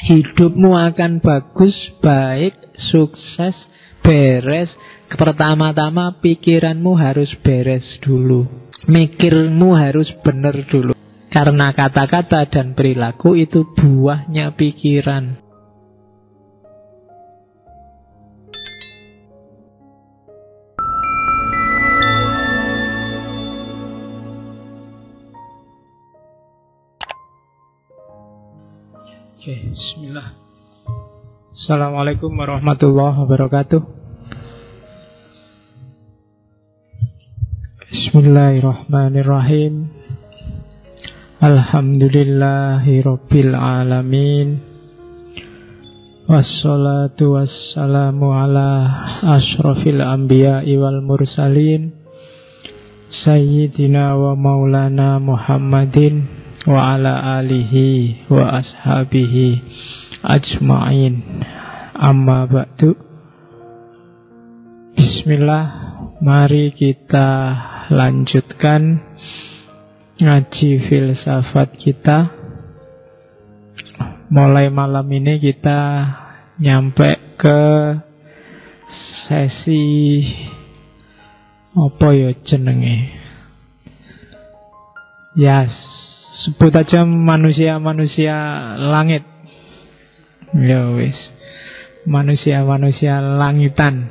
hidupmu akan bagus, baik, sukses, beres. Pertama-tama pikiranmu harus beres dulu. Mikirmu harus benar dulu. Karena kata-kata dan perilaku itu buahnya pikiran. Oke, bismillah. Assalamualaikum warahmatullahi wabarakatuh. Bismillahirrahmanirrahim. Alhamdulillahi rabbil alamin. Wassalatu wassalamu ala ashrafil anbiya'i wal mursalin, Sayyidina wa maulana Muhammadin wa ala alihi wa ashabihi ajma'in. Amma ba'du. Bismillah, mari kita lanjutkan ngaji filsafat kita. Mulai malam ini kita nyampe ke sesi apa ya jenenge? Yes, sebut aja manusia-manusia langit. Ya wis. Manusia-manusia langitan.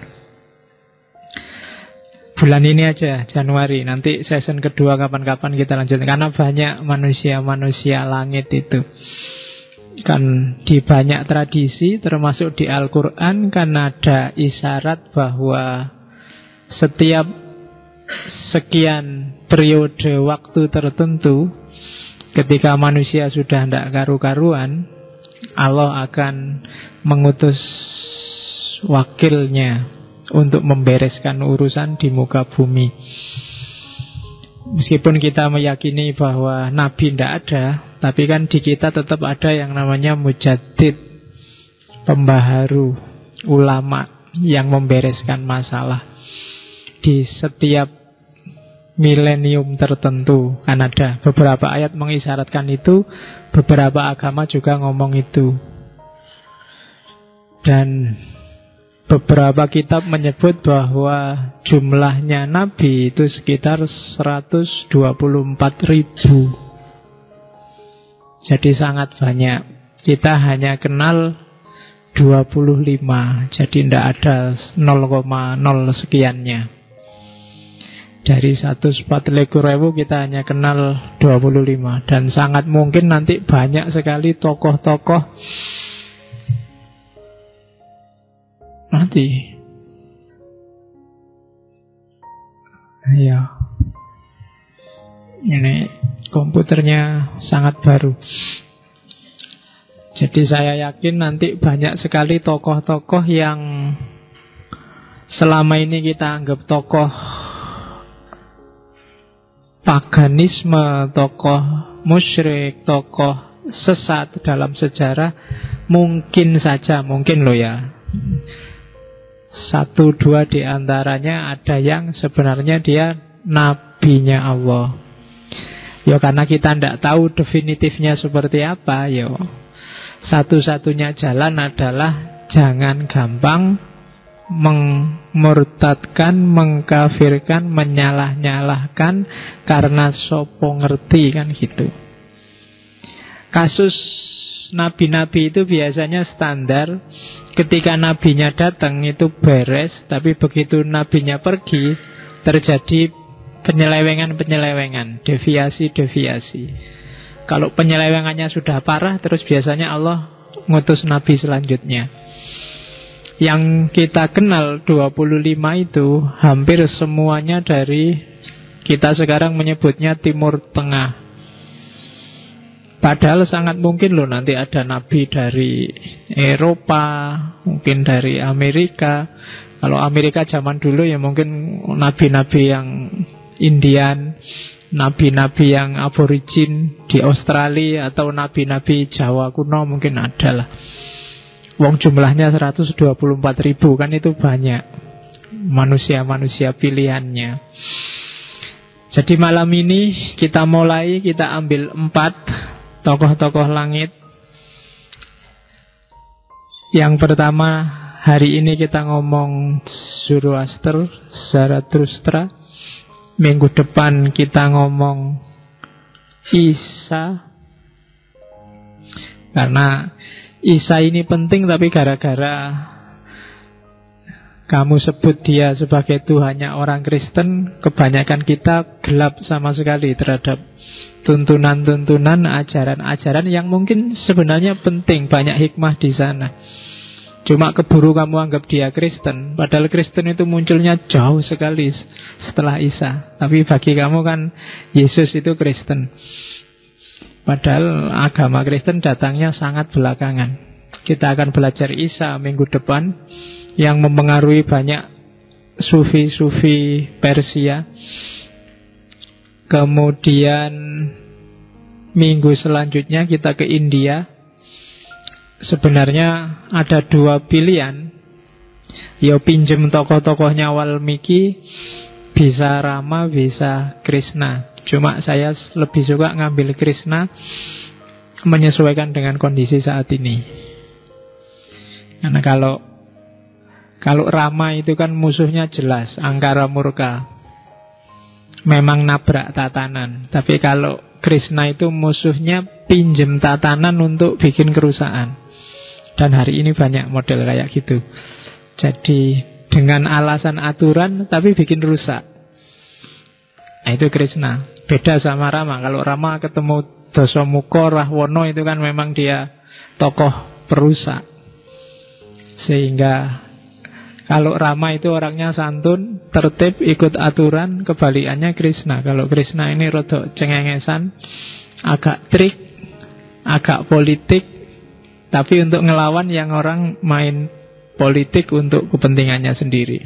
Bulan ini aja, Januari. Nanti season kedua kapan-kapan kita lanjutkan. Karena banyak manusia-manusia langit itu. Kan di banyak tradisi, termasuk di Al-Quran, kan ada isyarat bahwa setiap sekian periode waktu tertentu, ketika manusia sudah tidak karu-karuan, Allah akan mengutus wakilnya untuk membereskan urusan di muka bumi. Meskipun kita meyakini bahwa Nabi tidak ada, tapi kan di kita tetap ada yang namanya mujaddid, pembaharu, ulama yang membereskan masalah. Di setiap milenium tertentu kan ada beberapa ayat mengisyaratkan itu, beberapa agama juga ngomong itu. Dan beberapa kitab menyebut bahwa jumlahnya Nabi itu sekitar 124.000. Jadi sangat banyak. Kita hanya kenal 25. Jadi tidak ada 0,0 sekiannya. Dari 140.000 kita hanya kenal 25. Dan sangat mungkin nanti banyak sekali tokoh-tokoh mati. Ya, ini komputernya sangat baru. Jadi saya yakin nanti banyak sekali tokoh-tokoh yang selama ini kita anggap tokoh paganisme, tokoh musyrik, tokoh sesat dalam sejarah, mungkin saja, mungkin loh ya, 1-2 di antaranya ada yang sebenarnya dia nabinya Allah. Ya karena kita tidak tahu definitifnya seperti apa, ya satu-satunya jalan adalah jangan gampang memurtadkan, mengkafirkan, menyalah-nyalahkan karena sopo ngerti, kan gitu. Kasus nabi-nabi itu biasanya standar. Ketika nabinya datang itu beres, tapi begitu nabinya pergi terjadi penyelewengan-penyelewengan, deviasi-deviasi. Kalau penyelewengannya sudah parah, terus biasanya Allah ngutus nabi selanjutnya. Yang kita kenal 25 itu hampir semuanya dari, kita sekarang menyebutnya Timur Tengah. Padahal sangat mungkin loh nanti ada nabi dari Eropa, mungkin dari Amerika. Kalau Amerika zaman dulu ya mungkin nabi-nabi yang Indian, nabi-nabi yang aborigin di Australia, atau nabi-nabi Jawa kuno mungkin ada lah. Wong jumlahnya 124.000, kan itu banyak manusia-manusia pilihannya. Jadi malam ini kita mulai, kita ambil 4 tokoh-tokoh langit. Yang pertama, hari ini kita ngomong Zoroaster, Zarathustra. Minggu depan kita ngomong Isa. Karena Isa ini penting, tapi gara-gara kamu sebut dia sebagai Tuhannya orang Kristen, kebanyakan kita gelap sama sekali terhadap tuntunan-tuntunan, ajaran-ajaran yang mungkin sebenarnya penting, banyak hikmah di sana. Cuma keburu kamu anggap dia Kristen, padahal Kristen itu munculnya jauh sekali setelah Isa. Tapi bagi kamu kan Yesus itu Kristen, padahal agama Kristen datangnya sangat belakangan. Kita akan belajar Isa minggu depan, yang mempengaruhi banyak sufi-sufi Persia. Kemudian minggu selanjutnya kita ke India. Sebenarnya ada dua pilihan. Ya pinjem tokoh-tokohnya Walmiki, bisa Rama, bisa Krishna. Cuma saya lebih suka ngambil Krishna, menyesuaikan dengan kondisi saat ini. Karena kalau Rama itu kan musuhnya jelas, angkara murka, memang nabrak tatanan. Tapi kalau Krishna itu musuhnya pinjem tatanan untuk bikin kerusakan. Dan hari ini banyak model kayak gitu. Jadi dengan alasan aturan tapi bikin rusak. Nah itu Krishna. Beda sama Rama. Kalau Rama ketemu Dasamuka, Rahwana, itu kan memang dia tokoh perusak. Sehingga kalau Rama itu orangnya santun, tertib, ikut aturan. Kebalikannya Krishna. Kalau Krishna ini rodok cengengesan, agak trik, agak politik. Tapi untuk ngelawan yang orang main politik untuk kepentingannya sendiri.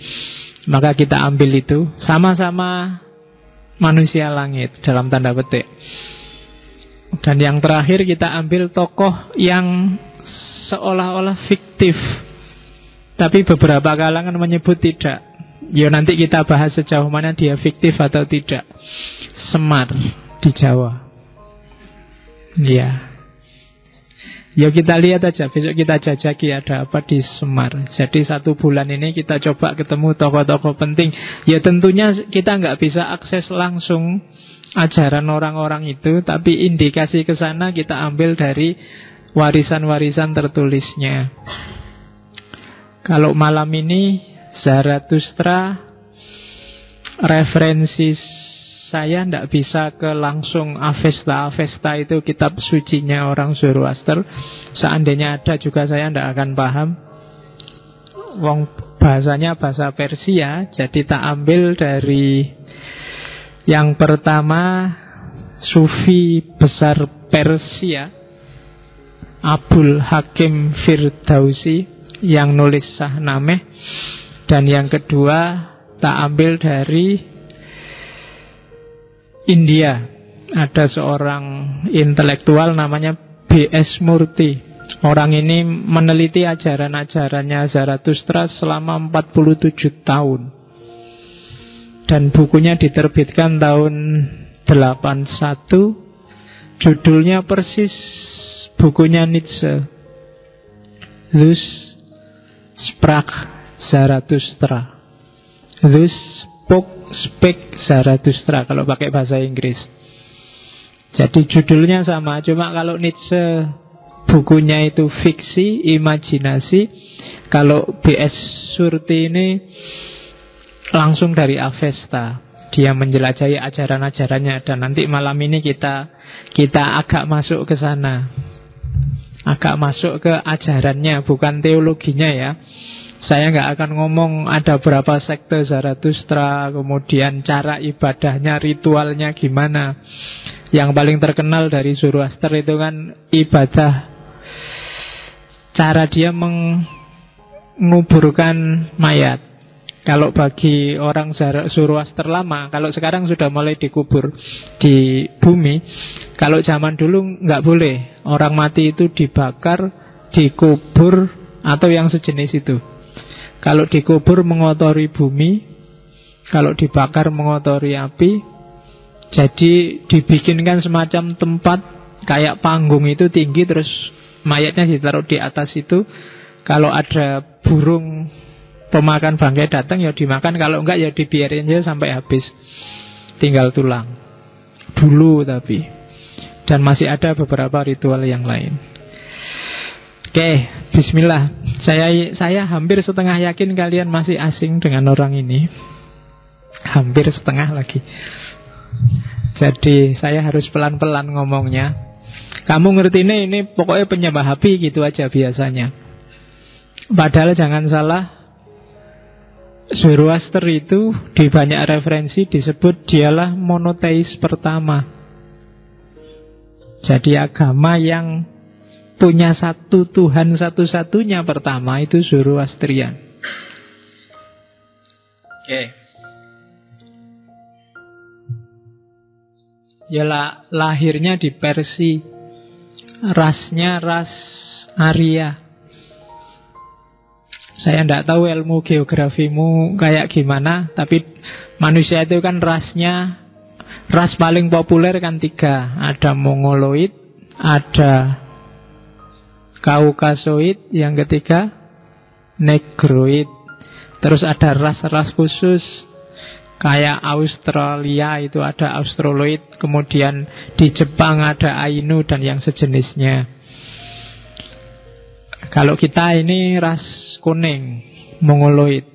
Maka kita ambil itu. Sama-sama manusia langit dalam tanda petik. Dan yang terakhir kita ambil tokoh yang seolah-olah fiktif, tapi beberapa kalangan menyebut tidak. Ya nanti kita bahas sejauh mana dia fiktif atau tidak. Semar di Jawa. Ya. Ya kita lihat aja, besok kita jajaki ada apa di Semar. Jadi 1 bulan ini kita coba ketemu tokoh-tokoh penting. Ya tentunya kita nggak bisa akses langsung ajaran orang-orang itu, tapi indikasi ke sana kita ambil dari warisan-warisan tertulisnya. Kalau malam ini Zarathustra, referensi saya tidak bisa ke langsung Avesta. Avesta itu kitab sucinya orang Zoroaster. Seandainya ada juga saya tidak akan paham. Wong bahasanya bahasa Persia. Jadi tak ambil dari yang pertama, Sufi besar Persia, Abul Hakim Firdausi, yang nulis Shahnameh. Dan yang kedua tak ambil dari India. Ada seorang intelektual namanya B.S. Murty. Orang ini meneliti ajaran-ajarannya Zarathustra selama 47 tahun. Dan bukunya diterbitkan tahun 81. Judulnya persis bukunya Nietzsche, Thus Sprach Zarathustra. Thus Spake Zarathustra kalau pakai bahasa Inggris. Jadi judulnya sama, cuma kalau Nietzsche bukunya itu fiksi, imajinasi. Kalau B.S. Surti ini langsung dari Avesta. Dia menjelajahi ajaran-ajarannya. Dan nanti malam ini kita agak masuk ke sana, agak masuk ke ajarannya, bukan teologinya ya. Saya nggak akan ngomong ada berapa sekte Zarathustra, kemudian cara ibadahnya, ritualnya gimana. Yang paling terkenal dari Zoroaster itu kan ibadah, cara dia menguburkan mayat. Kalau bagi orang Zoroaster lama, kalau sekarang sudah mulai dikubur di bumi. Kalau zaman dulu nggak boleh. Orang mati itu dibakar, dikubur, atau yang sejenis itu. Kalau dikubur mengotori bumi, kalau dibakar mengotori api. Jadi dibikinkan semacam tempat kayak panggung itu tinggi, terus mayatnya ditaruh di atas itu. Kalau ada burung pemakan bangkai datang ya dimakan, kalau enggak ya dibiarin aja sampai habis, tinggal tulang. Dulu tapi. Dan masih ada beberapa ritual yang lain. Oke, bismillah. Saya hampir setengah yakin kalian masih asing dengan orang ini. Hampir setengah lagi. Jadi saya harus pelan-pelan ngomongnya. Kamu ngerti ini pokoknya penyembah api gitu aja biasanya. Padahal jangan salah, Zoroaster itu di banyak referensi disebut dialah monoteis pertama. Jadi agama yang punya satu Tuhan satu-satunya pertama itu Zoroastrian. Oke. Ya lahirnya di Persia. Rasnya ras Arya. Saya tidak tahu ilmu geografimu kayak gimana, tapi manusia itu kan rasnya, ras paling populer kan 3. Ada Mongoloid, ada Kaukasoid, yang ketiga Negroid. Terus ada ras-ras khusus kayak Australia itu ada Australoid. Kemudian di Jepang ada Ainu dan yang sejenisnya. Kalau kita ini ras kuning, Mongoloid.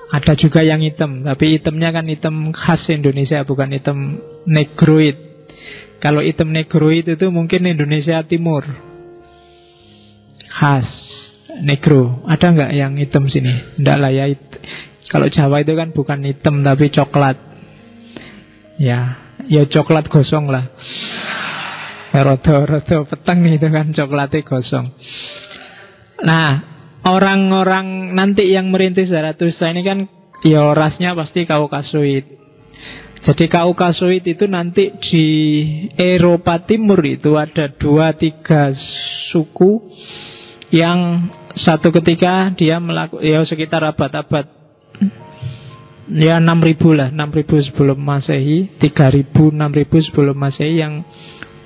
Ada juga yang hitam, tapi hitamnya kan hitam khas Indonesia, bukan hitam Negroid. Kalau hitam Negroid itu mungkin Indonesia Timur, khas negro. Ada nggak yang hitam sini? Nggak lah ya. Kalau Jawa itu kan bukan hitam tapi coklat. Ya coklat gosong lah. Rodo peteng itu kan coklatnya gosong. Nah, orang-orang nanti yang merintis Zarathustra ini kan ya rasnya pasti Kaukasoid. Jadi Kaukasoid itu nanti di Eropa Timur itu ada 2-3 suku yang satu ketika dia melakukan ya sekitar abad-abad ya 6.000 lah, 6.000 sebelum Masehi, 3.000, 6.000 sebelum Masehi yang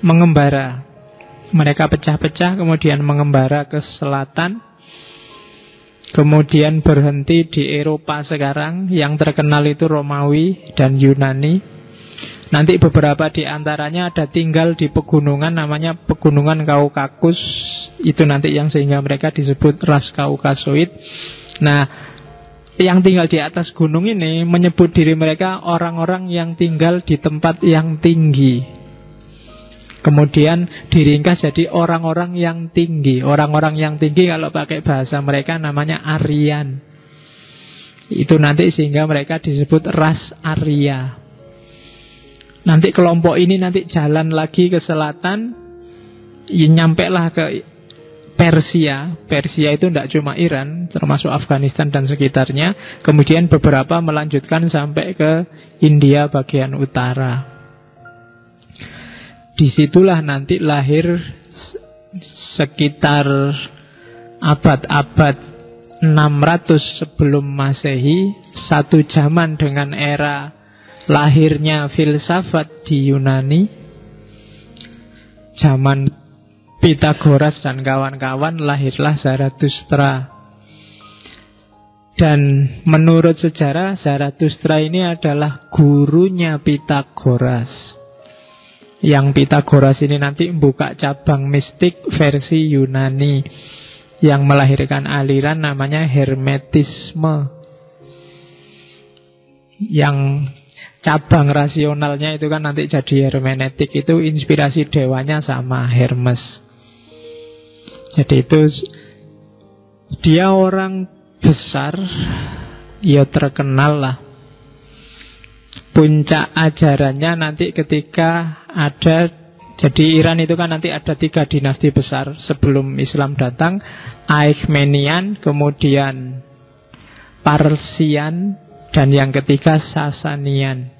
mengembara. Mereka pecah-pecah kemudian mengembara ke selatan, kemudian berhenti di Eropa sekarang. Yang terkenal itu Romawi dan Yunani. Nanti beberapa di antaranya ada tinggal di pegunungan, namanya Pegunungan Kaukakus. Itu nanti yang sehingga mereka disebut ras Kaukasoid. Nah, yang tinggal di atas gunung ini menyebut diri mereka orang-orang yang tinggal di tempat yang tinggi. Kemudian diringkas jadi orang-orang yang tinggi. Orang-orang yang tinggi kalau pakai bahasa mereka namanya Aryan. Itu nanti sehingga mereka disebut ras Arya. Nanti kelompok ini nanti jalan lagi ke selatan, nyampe lah ke Persia. Persia itu tidak cuma Iran, termasuk Afghanistan dan sekitarnya. Kemudian beberapa melanjutkan sampai ke India bagian utara. Disitulah nanti lahir sekitar abad-abad 600 sebelum Masehi, satu zaman dengan era lahirnya filsafat di Yunani. Zaman Pitagoras dan kawan-kawan lahirlah Zarathustra. Dan menurut sejarah Zarathustra ini adalah gurunya Pitagoras. Yang Pitagoras ini nanti membuka cabang mistik versi Yunani yang melahirkan aliran namanya Hermetisme. Yang cabang rasionalnya itu kan nanti jadi hermeneutik. Itu inspirasi dewanya sama Hermes. Jadi itu dia orang besar, ya terkenal lah. Puncak ajarannya nanti ketika ada, jadi Iran itu kan nanti ada 3 dinasti besar sebelum Islam datang. Achaemenian, kemudian Parsian, dan yang ketiga Sasanian.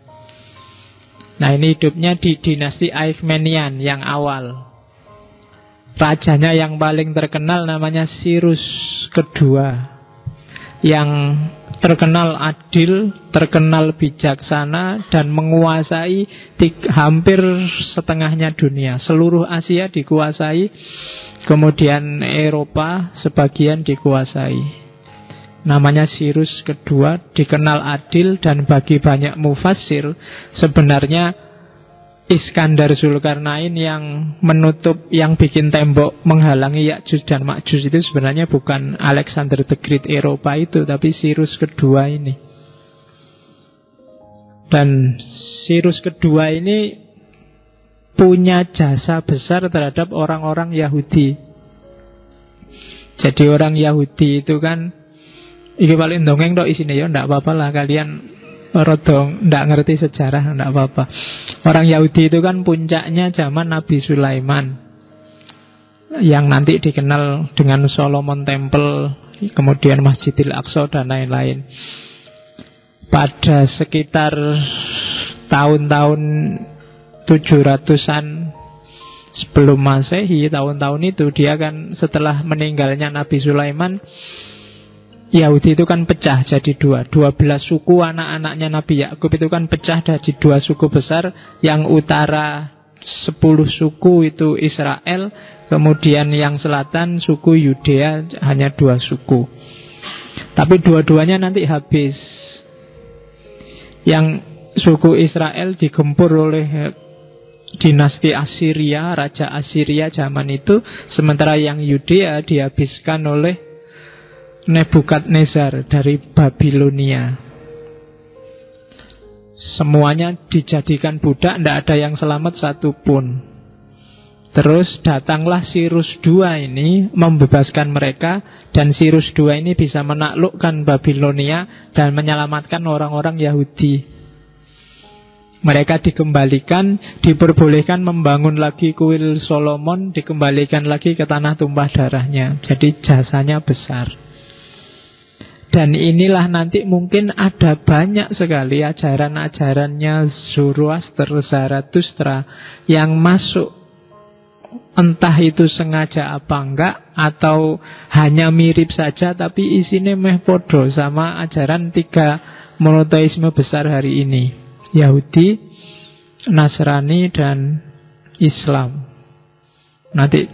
Nah ini hidupnya di dinasti Achaemenian yang awal. Rajanya yang paling terkenal namanya Cyrus kedua, yang terkenal adil, terkenal bijaksana, dan menguasai hampir setengahnya dunia. Seluruh Asia dikuasai, kemudian Eropa sebagian dikuasai. Namanya Cyrus kedua, dikenal adil, dan bagi banyak mufassir sebenarnya Iskandar Zulkarnain yang menutup, yang bikin tembok menghalangi Ya'juj dan Ma'juj itu sebenarnya bukan Alexander the Great Eropa itu, tapi Cyrus kedua ini. Dan Cyrus kedua ini punya jasa besar terhadap orang-orang Yahudi. Jadi orang Yahudi itu kan, iki paling dongeng dok isine ya, ndak apa-apa lah kalian rodong ndak ngerti sejarah, ndak apa-apa. Orang Yahudi itu kan puncaknya zaman Nabi Sulaiman, yang nanti dikenal dengan Solomon Temple, kemudian Masjidil Aqsa dan lain-lain. Pada sekitar tahun-tahun 700-an sebelum Masehi, tahun-tahun itu dia kan setelah meninggalnya Nabi Sulaiman, Yahudi itu kan pecah jadi dua. 12 suku anak-anaknya Nabi Yakub itu kan pecah jadi dua suku besar. Yang utara 10 suku itu Israel, kemudian yang selatan suku Yudea hanya 2 suku. Tapi dua-duanya nanti habis. Yang suku Israel digempur oleh dinasti Assyria, Raja Assyria zaman itu. Sementara yang Yudea dihabiskan oleh Nebukadnezar dari Babilonia. Semuanya dijadikan budak, tidak ada yang selamat satupun. Terus datanglah Cyrus II ini membebaskan mereka, dan Cyrus II ini bisa menaklukkan Babilonia dan menyelamatkan orang-orang Yahudi. Mereka dikembalikan, diperbolehkan membangun lagi kuil Solomon, dikembalikan lagi ke tanah tumpah darahnya. Jadi jasanya besar. Dan inilah nanti mungkin ada banyak sekali ajaran-ajarannya Zoroaster, Zarathustra yang masuk. Entah itu sengaja apa enggak, atau hanya mirip saja, tapi isinya meh podo sama ajaran 3 monoteisme besar hari ini: Yahudi, Nasrani, dan Islam. Nanti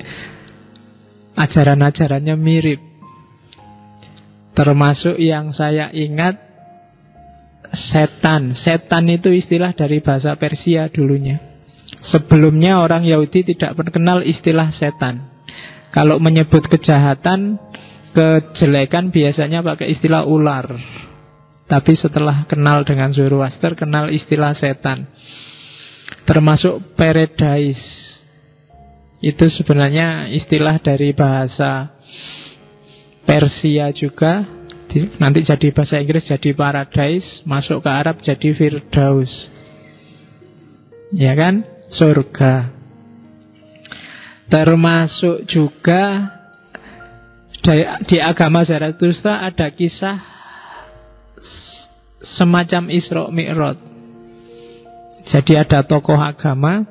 ajaran-ajarannya mirip. Termasuk yang saya ingat, setan. Setan itu istilah dari bahasa Persia dulunya. Sebelumnya orang Yahudi tidak mengenal istilah setan. Kalau menyebut kejahatan, kejelekan biasanya pakai istilah ular. Tapi setelah kenal dengan Zoroaster, kenal istilah setan. Termasuk paradise. Itu sebenarnya istilah dari bahasa Persia juga, nanti jadi bahasa Inggris jadi paradise, masuk ke Arab jadi Firdaus. Ya kan? Surga. Termasuk juga di agama Zarathustra ada kisah semacam Isra Mi'raj. Jadi ada tokoh agama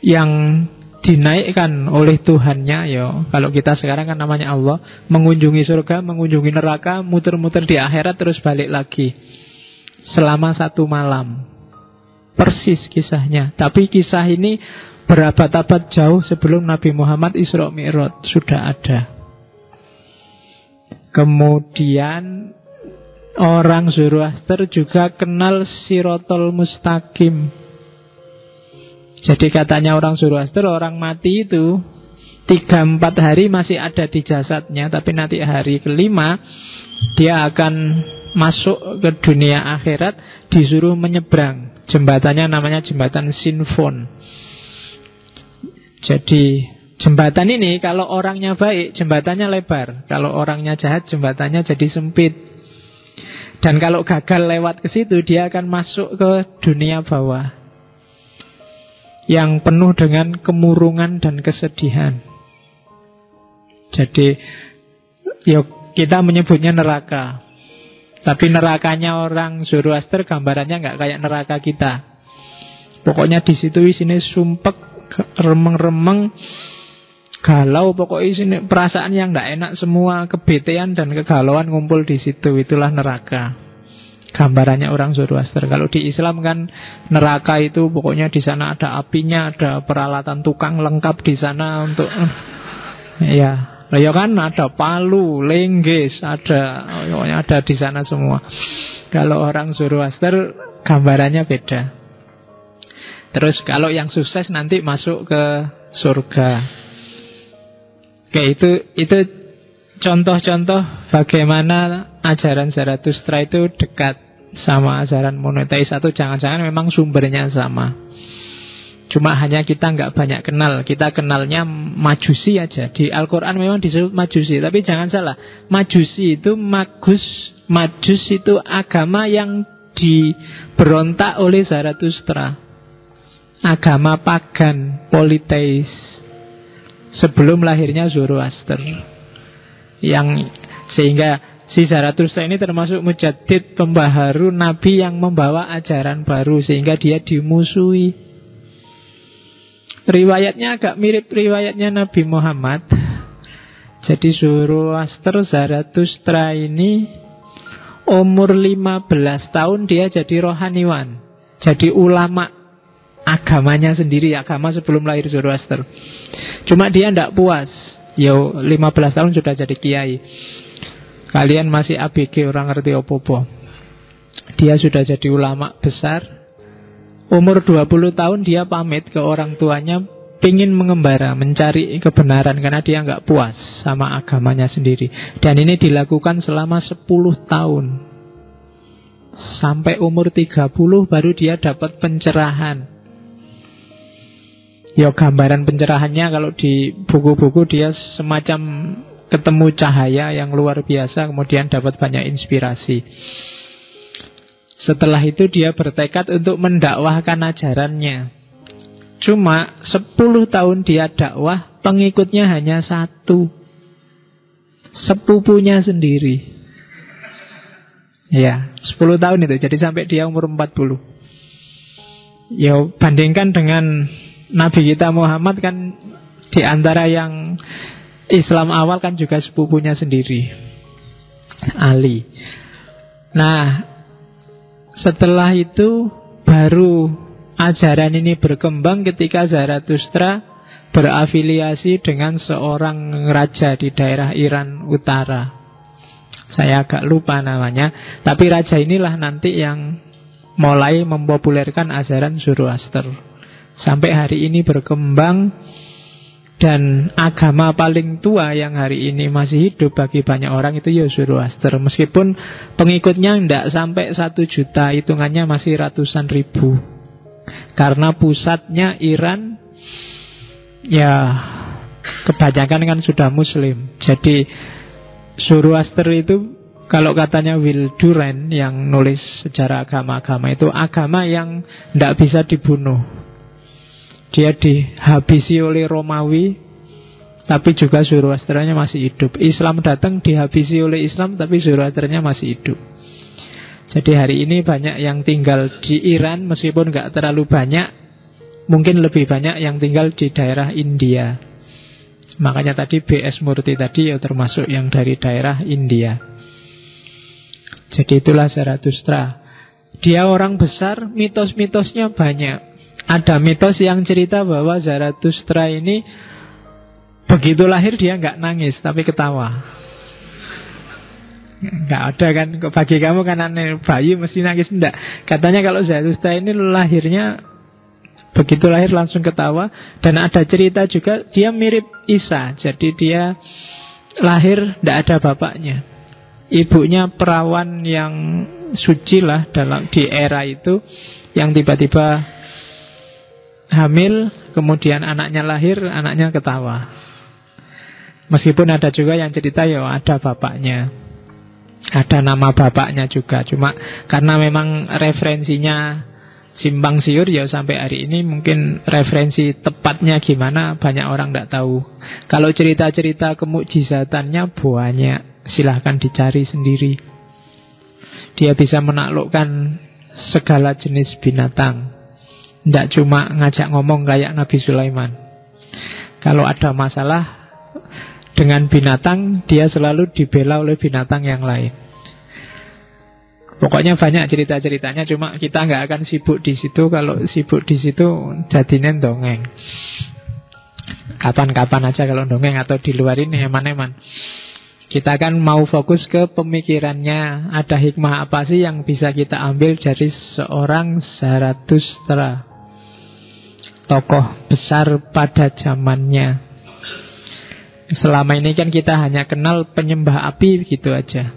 yang dinaikkan oleh Tuhannya, ya. Kalau kita sekarang kan namanya Allah, mengunjungi surga, mengunjungi neraka, muter-muter di akhirat, terus balik lagi selama 1 malam. Persis kisahnya. Tapi kisah ini berabad-abad jauh sebelum Nabi Muhammad Isra Mi'raj sudah ada. Kemudian orang Zoroaster juga kenal Sirotol Mustaqim. Jadi katanya orang Zoroaster, orang mati itu 3-4 hari masih ada di jasadnya, tapi nanti hari kelima dia akan masuk ke dunia akhirat, disuruh menyeberang. Jembatannya namanya jembatan Sinfon. Jadi jembatan ini kalau orangnya baik, jembatannya lebar. Kalau orangnya jahat, jembatannya jadi sempit. Dan kalau gagal lewat ke situ, dia akan masuk ke dunia bawah yang penuh dengan kemurungan dan kesedihan. Jadi ya kita menyebutnya neraka. Tapi nerakanya orang Zoroaster gambarannya nggak kayak neraka kita. Pokoknya di situ isinya sumpek, remeng-remeng, galau, pokoknya sini perasaan yang tidak enak semua, kebetean dan kegalauan ngumpul di situ. Itulah neraka. Gambarannya orang Zoroaster. Kalau di Islam kan neraka itu pokoknya di sana ada apinya, ada peralatan tukang lengkap di sana untuk ya kan ada palu, lenggis, pokoknya ada di sana semua. Kalau orang Zoroaster gambarannya beda. Terus kalau yang sukses nanti masuk ke surga. Oke, itu contoh-contoh bagaimana ajaran Zarathustra itu dekat sama ajaran monoteis, atau jangan-jangan memang sumbernya sama. Cuma hanya kita nggak banyak kenal. Kita kenalnya Majusi aja. Di Al-Quran memang disebut Majusi, tapi jangan salah, Majusi itu Majus itu agama yang diberontak oleh Zarathustra, agama pagan, politeis, sebelum lahirnya Zoroaster. Yang sehingga si Zarathustra ini termasuk mujaddid, pembaharu, nabi yang membawa ajaran baru, sehingga dia dimusuhi. Riwayatnya agak mirip riwayatnya Nabi Muhammad. Jadi Zoroaster, Zarathustra ini umur 15 tahun dia jadi rohaniwan, jadi ulama agamanya sendiri, agama sebelum lahir Zoroaster. Cuma dia tidak puas. 15 tahun sudah jadi kiai. Kalian masih ABG, orang ngerti apa-apa. Dia sudah jadi ulama besar. Umur 20 tahun dia pamit ke orang tuanya, pingin mengembara, mencari kebenaran, karena dia nggak puas sama agamanya sendiri. Dan ini dilakukan selama 10 tahun. Sampai umur 30 baru dia dapat pencerahan. Ya, gambaran pencerahannya kalau di buku-buku dia semacam ketemu cahaya yang luar biasa, kemudian dapat banyak inspirasi. Setelah itu dia bertekad untuk mendakwahkan ajarannya. Cuma 10 tahun dia dakwah, pengikutnya hanya 1, sepupunya sendiri. Ya, 10 tahun itu, jadi sampai dia umur 40. Ya, bandingkan dengan Nabi kita Muhammad kan, di antara yang Islam awal kan juga sepupunya sendiri, Ali. Nah, setelah itu baru ajaran ini berkembang ketika Zarathustra berafiliasi dengan seorang raja di daerah Iran Utara. Saya agak lupa namanya, tapi raja inilah nanti yang mulai mempopulerkan ajaran Zoroaster. Sampai hari ini berkembang, dan agama paling tua yang hari ini masih hidup bagi banyak orang itu ya Zoroaster. Meskipun pengikutnya tidak sampai 1 juta, hitungannya masih ratusan ribu. Karena pusatnya Iran, ya kebanyakan kan sudah Muslim. Jadi Zoroaster itu, kalau katanya Will Durant yang nulis sejarah agama-agama, itu agama yang tidak bisa dibunuh. Dia dihabisi oleh Romawi, tapi juga Zoroasternya masih hidup. Islam datang dihabisi oleh Islam, tapi Zoroasternya masih hidup. Jadi hari ini banyak yang tinggal di Iran, meskipun nggak terlalu banyak. Mungkin lebih banyak yang tinggal di daerah India. Makanya tadi B.S. Murty tadi ya termasuk yang dari daerah India. Jadi itulah Zarathustra. Dia orang besar, mitos-mitosnya banyak. Ada mitos yang cerita bahwa Zarathustra ini begitu lahir dia nggak nangis, tapi ketawa. Nggak ada kan, bagi kamu kan aneh, bayi mesti nangis, enggak. Katanya kalau Zarathustra ini lahirnya begitu lahir langsung ketawa. Dan ada cerita juga dia mirip Isa. Jadi dia lahir tidak ada bapaknya. Ibunya perawan yang suci lah di era itu, yang tiba-tiba hamil, kemudian anaknya lahir, anaknya ketawa. Meskipun ada juga yang cerita ya ada bapaknya, ada nama bapaknya juga. Cuma karena memang referensinya simpang siur, ya sampai hari ini mungkin referensi tepatnya gimana banyak orang tidak tahu. Kalau cerita-cerita kemukjizatannya banyak, silahkan dicari sendiri. Dia bisa menaklukkan segala jenis binatang, tidak cuma ngajak ngomong kayak Nabi Sulaiman. Kalau ada masalah dengan binatang, dia selalu dibela oleh binatang yang lain. Pokoknya banyak cerita-ceritanya, cuma kita nggak akan sibuk di situ. Kalau sibuk di situ jadinya dongeng. Kapan-kapan aja kalau dongeng, atau di luar ini eman-eman. Kita kan mau fokus ke pemikirannya. Ada hikmah apa sih yang bisa kita ambil dari seorang Zarathustra, tokoh besar pada zamannya. Selama ini kan kita hanya kenal penyembah api gitu aja.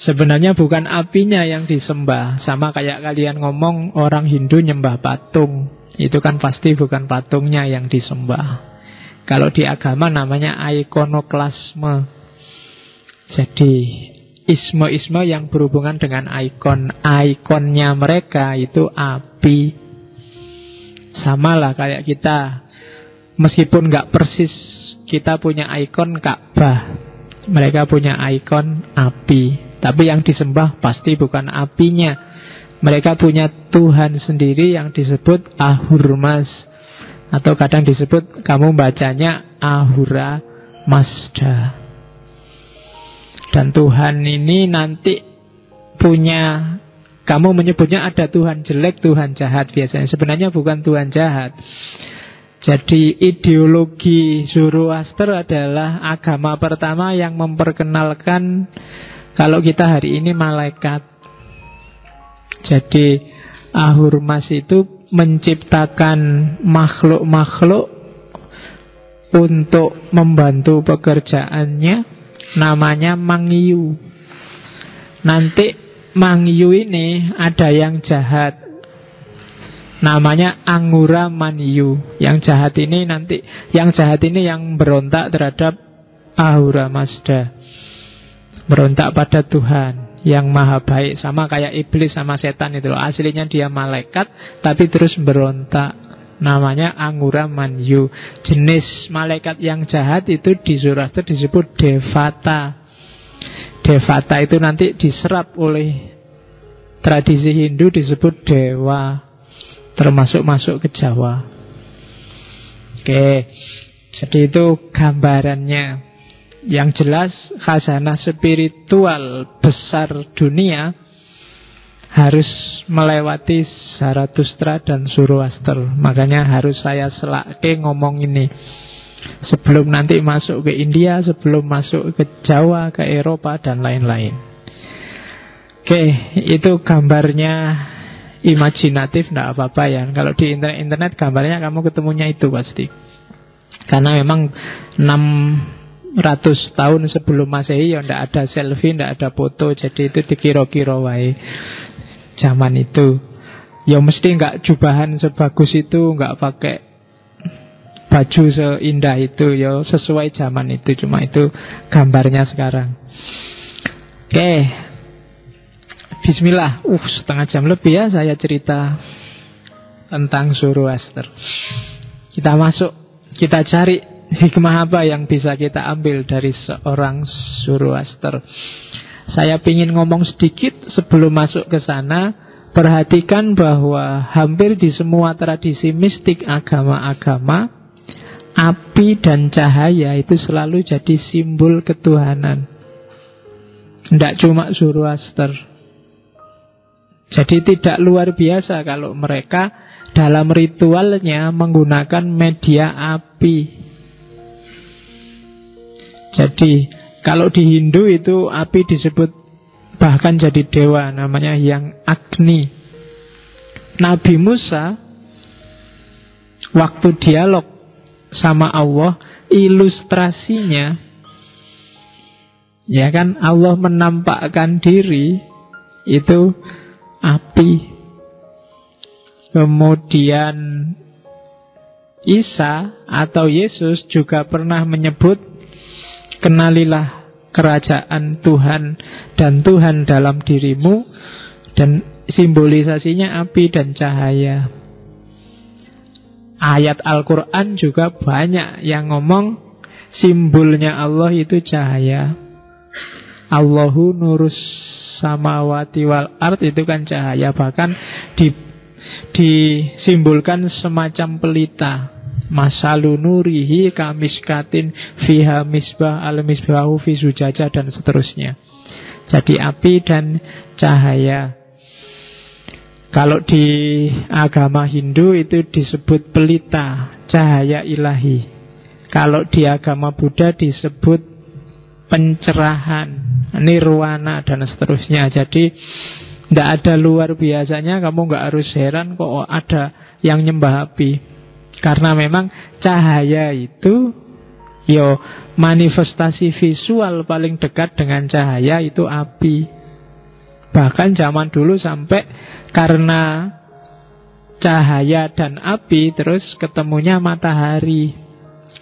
Sebenarnya bukan apinya yang disembah. Sama kayak kalian ngomong orang Hindu nyembah patung, itu kan pasti bukan patungnya yang disembah. Kalau di agama namanya ikonoklasme. Jadi isme-isme yang berhubungan dengan ikon. Ikonnya mereka itu api. Sama lah kayak kita. Meskipun gak persis, kita punya ikon Ka'bah, mereka punya ikon api. Tapi yang disembah pasti bukan apinya. Mereka punya Tuhan sendiri yang disebut Ahura, atau kadang disebut, kamu bacanya Ahura Mazda. Dan Tuhan ini nanti punya, kamu menyebutnya ada Tuhan jelek, Tuhan jahat biasanya. Sebenarnya bukan Tuhan jahat. Jadi ideologi Zoroaster adalah agama pertama yang memperkenalkan kalau kita hari ini malaikat. Jadi Ahura itu menciptakan makhluk-makhluk untuk membantu pekerjaannya, namanya Mangyu. Nanti Mangyu ini ada yang jahat, namanya Angura Manyu. Yang jahat ini nanti, yang jahat ini yang berontak terhadap Ahura Mazda, berontak pada Tuhan yang maha baik. Sama kayak iblis sama setan itu loh. Aslinya dia malaikat tapi terus berontak, namanya Angura Manyu. Jenis malaikat yang jahat itu di Zoroaster disebut Devata. Devata itu nanti diserap oleh tradisi Hindu disebut dewa, termasuk masuk ke Jawa. Oke, jadi itu gambarannya. Yang jelas khazanah spiritual besar dunia harus melewati Zarathustra dan Zoroaster. Makanya harus saya selake ngomong ini sebelum nanti masuk ke India, sebelum masuk ke Jawa, ke Eropa, dan lain-lain. Oke, itu gambarnya imajinatif, tidak apa-apa ya. Kalau di internet gambarnya kamu ketemunya itu pasti. Karena memang 600 tahun sebelum Masehi ya tidak ada selfie, tidak ada foto. Jadi itu dikira-kira wae zaman itu. Ya mesti nggak jubahan sebagus itu, nggak pakai baju seindah itu, ya sesuai zaman itu. Cuma itu gambarnya sekarang. Oke, bismillah. Setengah jam lebih ya saya cerita tentang Zoroaster. Kita masuk, kita cari hikmah apa yang bisa kita ambil dari seorang Zoroaster. Saya ingin ngomong sedikit sebelum masuk ke sana. Perhatikan bahwa hampir di semua tradisi mistik agama-agama, api dan cahaya itu selalu jadi simbol ketuhanan. Tidak cuma Zoroaster. Jadi tidak luar biasa kalau mereka dalam ritualnya menggunakan media api. Jadi kalau di Hindu itu api disebut bahkan jadi dewa, namanya Yang Agni. Nabi Musa waktu dialog sama Allah, ilustrasinya ya kan Allah menampakkan diri itu api. Kemudian Isa atau Yesus juga pernah menyebut, kenalilah kerajaan Tuhan dan Tuhan dalam dirimu, dan simbolisasinya api dan cahaya. Ayat Al-Quran juga banyak yang ngomong simbolnya Allah itu cahaya. Allahu nurus samawati wal ard, itu kan cahaya. Bahkan disimbolkan semacam pelita. Masalu nurihi kamiskatin fiha misbah al-misbahu fi zujajah, dan seterusnya. Jadi api dan cahaya. Kalau di agama Hindu itu disebut pelita, cahaya ilahi. Kalau di agama Buddha disebut pencerahan, nirwana, dan seterusnya. Jadi tidak ada luar biasanya, kamu nggak harus heran kok ada yang nyembah api. Karena memang cahaya itu manifestasi visual paling dekat dengan cahaya itu api. Bahkan zaman dulu sampai karena cahaya dan api terus ketemunya matahari.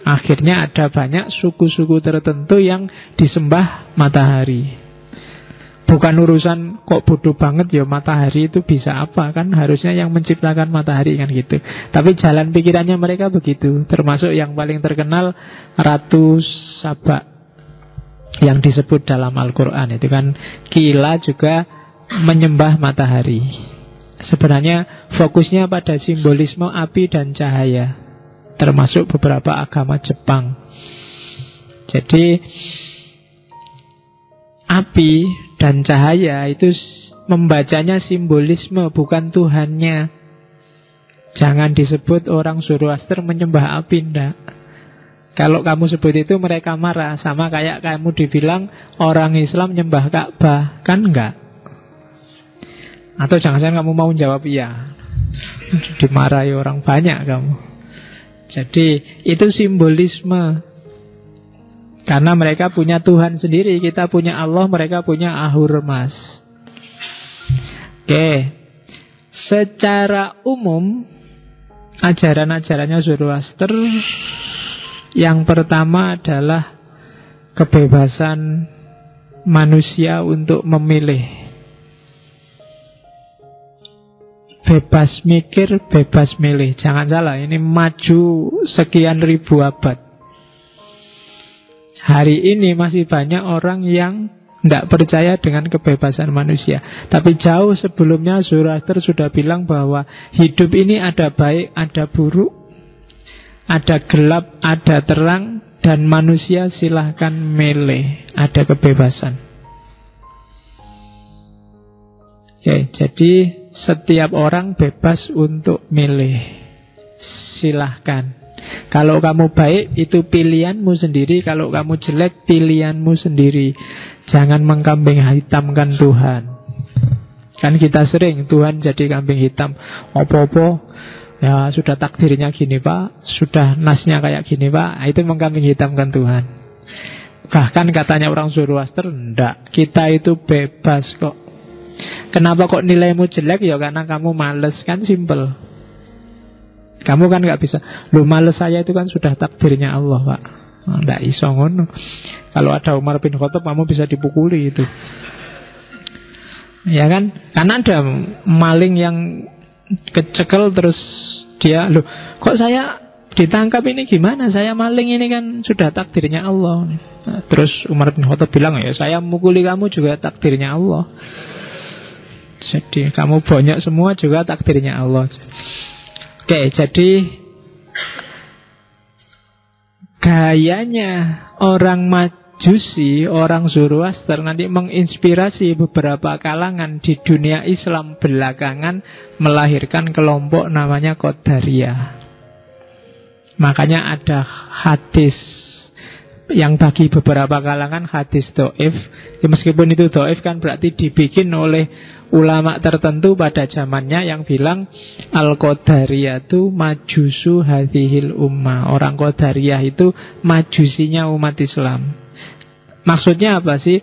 Akhirnya ada banyak suku-suku tertentu yang disembah matahari. Bukan urusan kok bodoh banget ya matahari itu bisa apa, kan harusnya yang menciptakan matahari kan gitu. Tapi jalan pikirannya mereka begitu. Termasuk yang paling terkenal Ratu Saba yang disebut dalam Al-Quran itu kan Kila juga menyembah matahari. Sebenarnya fokusnya pada simbolisme api dan cahaya, termasuk beberapa agama Jepang. Jadi api dan cahaya itu membacanya simbolisme, bukan Tuhannya. Jangan disebut orang Zoroaster menyembah api, ndak. Kalau kamu sebut itu mereka marah. Sama kayak kamu dibilang orang Islam nyembah Ka'bah, kan enggak? Atau jangan-jangan kamu mau jawab iya, dimarahi orang banyak kamu. Jadi itu simbolisme. Karena mereka punya Tuhan sendiri, kita punya Allah, mereka punya Ahurmas. Oke. Secara umum ajaran-ajarannya Zoroaster yang pertama adalah kebebasan manusia untuk memilih. Bebas mikir, bebas milih. Jangan salah, ini maju sekian ribu abad. Hari ini masih banyak orang yang tidak percaya dengan kebebasan manusia. Tapi jauh sebelumnya Zoroaster sudah bilang bahwa hidup ini ada baik, ada buruk, ada gelap, ada terang, dan manusia silahkan milih. Ada kebebasan. Oke, jadi setiap orang bebas untuk milih. Silahkan. Kalau kamu baik, itu pilihanmu sendiri. Kalau kamu jelek, pilihanmu sendiri. Jangan mengkambing hitamkan Tuhan. Kan kita sering Tuhan jadi kambing hitam. Apa-apa, ya sudah takdirnya gini Pak, sudah nasnya kayak gini Pak. Itu mengkambing hitamkan Tuhan. Bahkan katanya orang Zoroaster, enggak, kita itu bebas kok. Kenapa kok nilaimu jelek? Ya karena kamu males, kan simple. Kamu kan gak bisa. Lu males saya itu kan sudah takdirnya Allah Pak. Nggak iso ngono. Kalau ada Umar bin Khattab kamu bisa dipukuli itu. Ya kan? Karena ada maling yang kecekel terus dia, loh kok saya ditangkap ini gimana? Saya maling ini kan sudah takdirnya Allah. Nah, terus Umar bin Khattab bilang, ya saya mukuli kamu juga takdirnya Allah. Jadi kamu bonyok semua juga takdirnya Allah. Oke, jadi gayanya orang Majusi, orang Zoroaster nanti menginspirasi beberapa kalangan di dunia Islam belakangan melahirkan kelompok namanya Qadariyah. Makanya ada hadis yang bagi beberapa kalangan hadis do'if. Ya, meskipun itu do'if kan berarti dibikin oleh ulama tertentu pada zamannya yang bilang Al-Qadariyatu majusu hadhil ummah. Orang Qadariyah itu majusinya umat Islam. Maksudnya apa sih?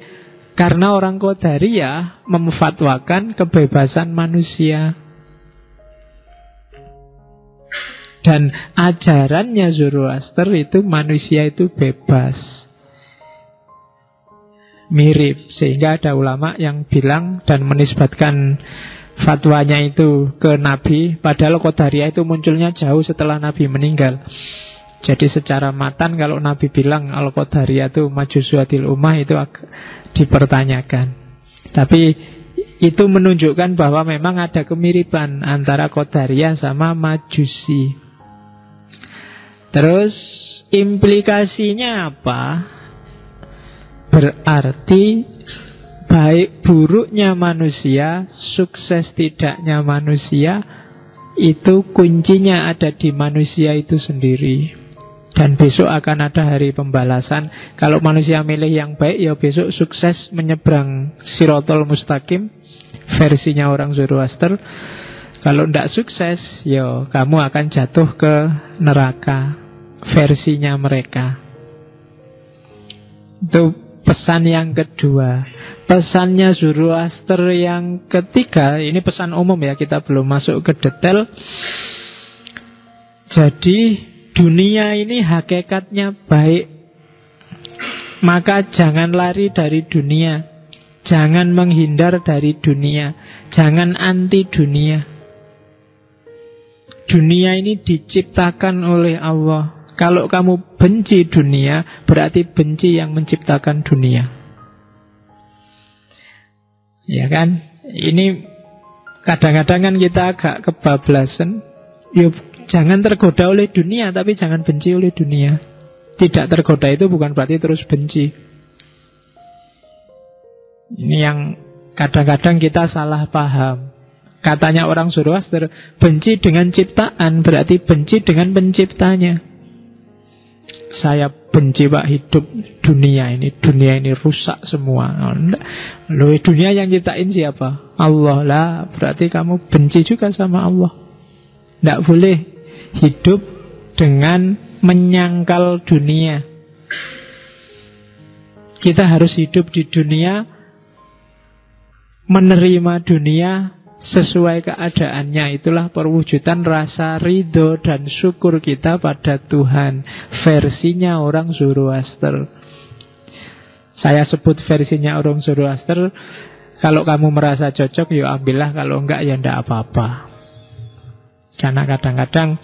Karena orang Qadariyah memfatwakan kebebasan manusia. Dan ajarannya Zoroaster itu manusia itu bebas. Mirip. Sehingga ada ulama yang bilang dan menisbatkan fatwanya itu ke Nabi. Padahal Qadariyah itu munculnya jauh setelah Nabi meninggal. Jadi secara matan kalau Nabi bilang Al-Qadariyah itu majusuatil ummah itu dipertanyakan. Tapi itu menunjukkan bahwa memang ada kemiripan antara Qadariyah sama Majusi. Terus implikasinya apa? Berarti baik buruknya manusia, sukses tidaknya manusia, itu kuncinya ada di manusia itu sendiri. Dan besok akan ada hari pembalasan. Kalau manusia milih yang baik, ya besok sukses menyeberang Sirotol Mustaqim, versinya orang Zoroaster. Kalau tidak sukses, ya kamu akan jatuh ke neraka, versinya mereka. Itu pesan yang kedua. Pesannya Zoroaster yang ketiga, ini pesan umum ya, kita belum masuk ke detail. Jadi dunia ini hakikatnya baik, maka jangan lari dari dunia, jangan menghindar dari dunia, jangan anti dunia. Dunia ini diciptakan oleh Allah. Kalau kamu benci dunia, berarti benci yang menciptakan dunia. Ya kan? Ini kadang-kadang kan kita agak kebablasan. Yuk, jangan tergoda oleh dunia, tapi jangan benci oleh dunia. Tidak tergoda itu bukan berarti terus benci. Ini yang kadang-kadang kita salah paham. Katanya orang Zoroaster, benci dengan ciptaan berarti benci dengan penciptanya. Saya benci Pak hidup dunia ini rusak semua. Loh, dunia yang ciptain siapa? Allah lah. Berarti kamu benci juga sama Allah. Tidak boleh hidup dengan menyangkal dunia. Kita harus hidup di dunia, menerima dunia sesuai keadaannya. Itulah perwujudan rasa ridho dan syukur kita pada Tuhan, versinya orang Zoroaster. Saya sebut versinya orang Zoroaster. Kalau kamu merasa cocok, ya ambillah. Kalau enggak, ya enggak apa-apa. Karena kadang-kadang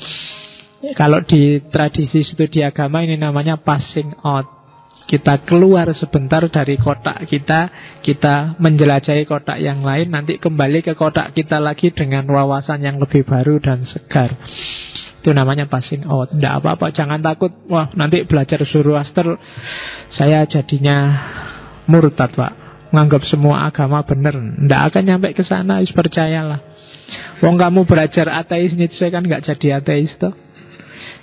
kalau di tradisi studi agama ini namanya passing out. Kita keluar sebentar dari kotak kita, kita menjelajahi kotak yang lain, nanti kembali ke kotak kita lagi dengan wawasan yang lebih baru dan segar. Itu namanya passing out. Tidak apa-apa, jangan takut. Wah, nanti belajar Zoroaster saya jadinya murtad Pak, menganggap semua agama benar. Tidak akan nyampe ke sana, percayalah. Wong kamu belajar ateis Nietzsche kan nggak jadi ateis toh.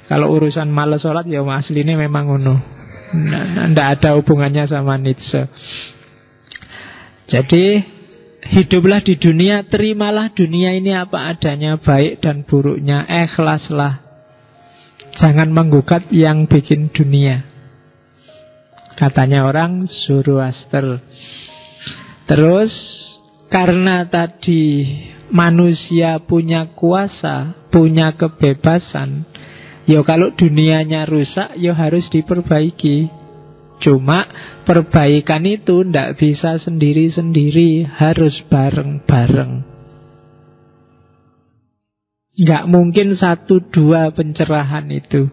Kalau urusan malas sholat ya aslinya memang ngono. Tidak ada hubungannya sama Nietzsche. Jadi hiduplah di dunia, terimalah dunia ini apa adanya, baik dan buruknya, ikhlaslah. Jangan menggugat yang bikin dunia, katanya orang Zoroaster. Terus karena tadi manusia punya kuasa, punya kebebasan, ya kalau dunianya rusak, ya harus diperbaiki. Cuma perbaikan itu tidak bisa sendiri-sendiri, harus bareng-bareng. Nggak mungkin 1-2 pencerahan itu.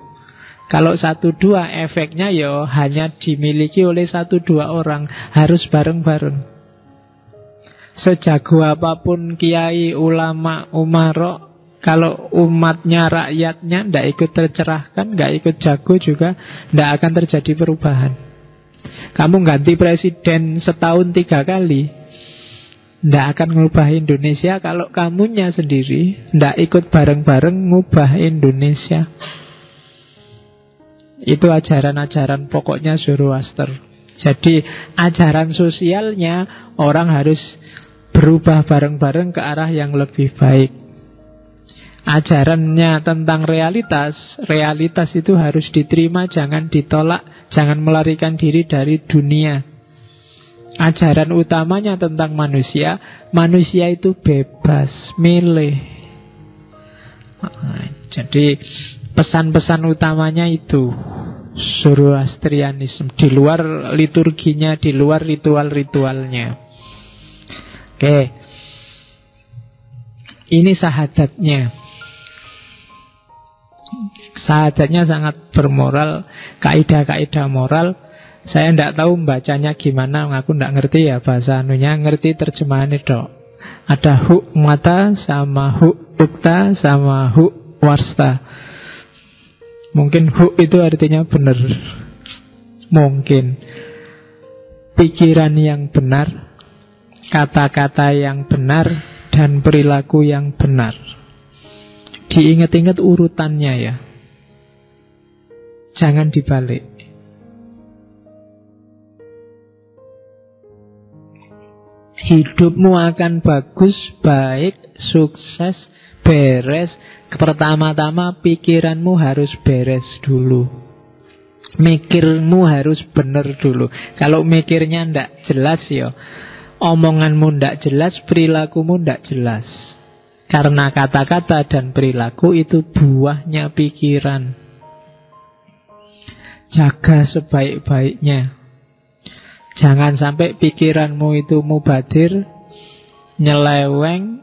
Kalau 1-2 efeknya ya hanya dimiliki oleh 1-2 orang, harus bareng-bareng. Sejago apapun kiai, ulama, umarok, kalau umatnya, rakyatnya tidak ikut tercerahkan, tidak ikut jago juga, tidak akan terjadi perubahan. Kamu ganti presiden setahun 3 kali, tidak akan ngubah Indonesia kalau kamunya sendiri tidak ikut bareng-bareng ngubah Indonesia. Itu ajaran-ajaran pokoknya Zoroaster. Jadi ajaran sosialnya orang harus berubah bareng-bareng ke arah yang lebih baik. Ajarannya tentang realitas, realitas itu harus diterima, jangan ditolak, jangan melarikan diri dari dunia. Ajaran utamanya tentang manusia, manusia itu bebas, milih. Jadi pesan-pesan utamanya itu Zoroastrianisme, di luar liturginya, di luar ritual-ritualnya. Oke, ini sahadatnya. Sahadatnya sangat bermoral, kaidah-kaidah moral. Saya tidak tahu bacanya gimana, aku tidak ngerti ya bahasa anunya, ngerti terjemahannya dok. Ada huk mata sama huk ukta sama huk warsta. Mungkin hu itu artinya benar. Mungkin. Pikiran yang benar, kata-kata yang benar, dan perilaku yang benar. Diingat-ingat urutannya ya. Jangan dibalik. Hidupmu akan bagus, baik, sukses, beres. Pertama-tama pikiranmu harus beres dulu. Mikirmu harus benar dulu. Kalau mikirnya ndak jelas ya, omonganmu ndak jelas, perilakumu ndak jelas. Karena kata-kata dan perilaku itu buahnya pikiran. Jaga sebaik-baiknya. Jangan sampai pikiranmu itu mubadir, nyeleweng,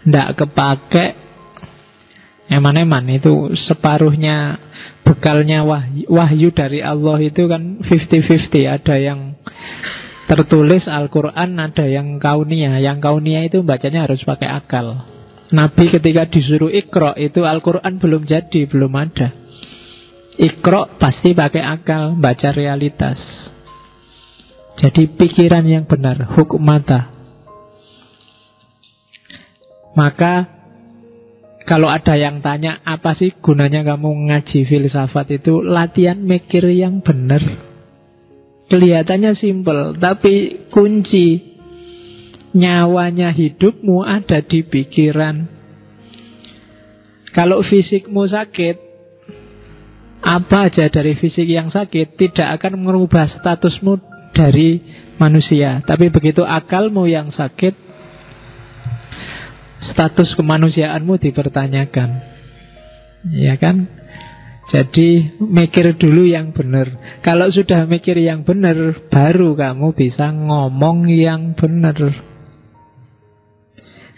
ndak kepake, eman-eman. Itu separuhnya bekalnya wahyu dari Allah itu kan 50-50. Ada yang tertulis Al-Quran, ada yang kauniyah. Yang kauniyah itu bacanya harus pakai akal. Nabi ketika disuruh Iqra itu Al-Quran belum jadi, belum ada. Iqra pasti pakai akal, baca realitas. Jadi pikiran yang benar, hukum mata. Maka kalau ada yang tanya, apa sih gunanya kamu ngaji filsafat itu? Latihan mikir yang benar. Kelihatannya simpel, tapi kunci nyawanya hidupmu ada di pikiran. Kalau fisikmu sakit, apa aja dari fisik yang sakit tidak akan merubah statusmu dari manusia. Tapi begitu akalmu yang sakit, status kemanusiaanmu dipertanyakan. Ya kan? Jadi mikir dulu yang benar. Kalau sudah mikir yang benar, baru kamu bisa ngomong yang benar.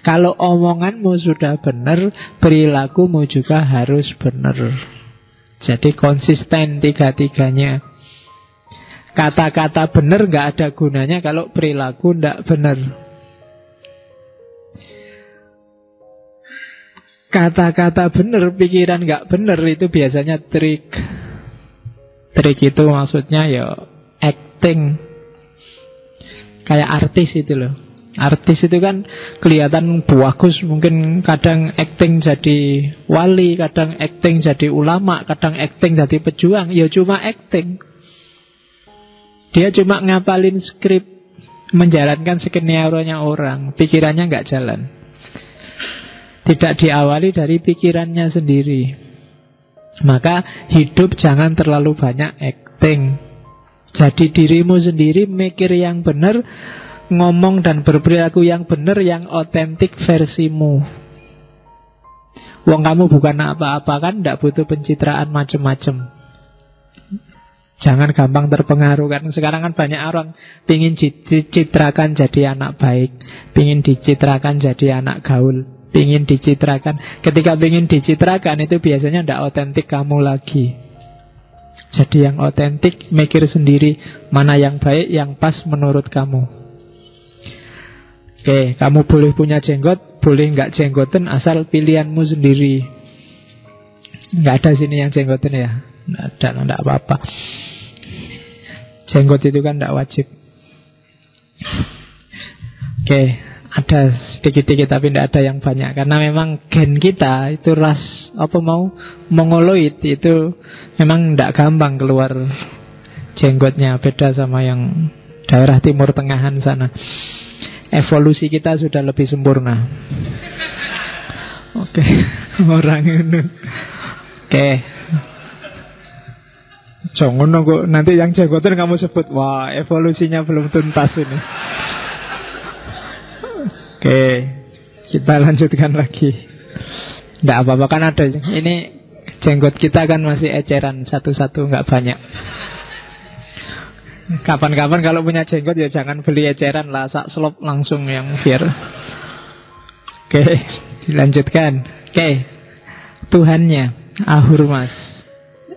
Kalau omonganmu sudah benar, perilakumu juga harus benar. Jadi konsisten tiga-tiganya. Kata-kata benar gak ada gunanya kalau perilaku tidak benar. Kata-kata benar, pikiran gak benar, itu biasanya trik. Trik itu maksudnya ya acting. Kayak artis itu loh. Artis itu kan kelihatan bagus, mungkin kadang acting jadi wali, kadang acting jadi ulama, kadang acting jadi pejuang. Ya cuma acting. Dia cuma ngapalin skrip, menjalankan skenario-nya orang. Pikirannya nggak jalan. Tidak diawali dari pikirannya sendiri. Maka hidup jangan terlalu banyak acting. Jadi dirimu sendiri, mikir yang benar, ngomong dan berperilaku yang benar, yang otentik versimu. Wong kamu bukan apa-apa kan, tidak butuh pencitraan macam-macam. Jangan gampang terpengaruh kan. Sekarang kan banyak orang pingin dicitrakan jadi anak baik, pingin dicitrakan jadi anak gaul, pingin dicitrakan. Ketika pingin dicitrakan itu biasanya tidak otentik kamu lagi. Jadi yang otentik, mikir sendiri mana yang baik, yang pas menurut kamu. Oke, kamu boleh punya jenggot, boleh nggak jenggoten, asal pilihanmu sendiri. Nggak ada sini yang jenggoten ya. Nggak apa-apa. Jenggot itu kan tidak wajib. Oke, ada sedikit-sedikit tapi tidak ada yang banyak. Karena memang gen kita itu ras mongoloid itu memang tidak gampang keluar jenggotnya. Beda sama yang daerah timur tengahan sana. Evolusi kita sudah lebih sempurna. Oke, orang ini. Oke. Jangan nunggu nanti yang jenggotan kamu sebut, wah evolusinya belum tuntas ini. Oke, kita lanjutkan lagi. Tidak apa-apa kan ada. Ini jenggot kita kan masih eceran satu-satu, nggak banyak. Kapan-kapan kalau punya jenggot ya jangan beli eceran lah, sak selop langsung yang biar. Oke, dilanjutkan. Oke, Tuhannya Ahurmas.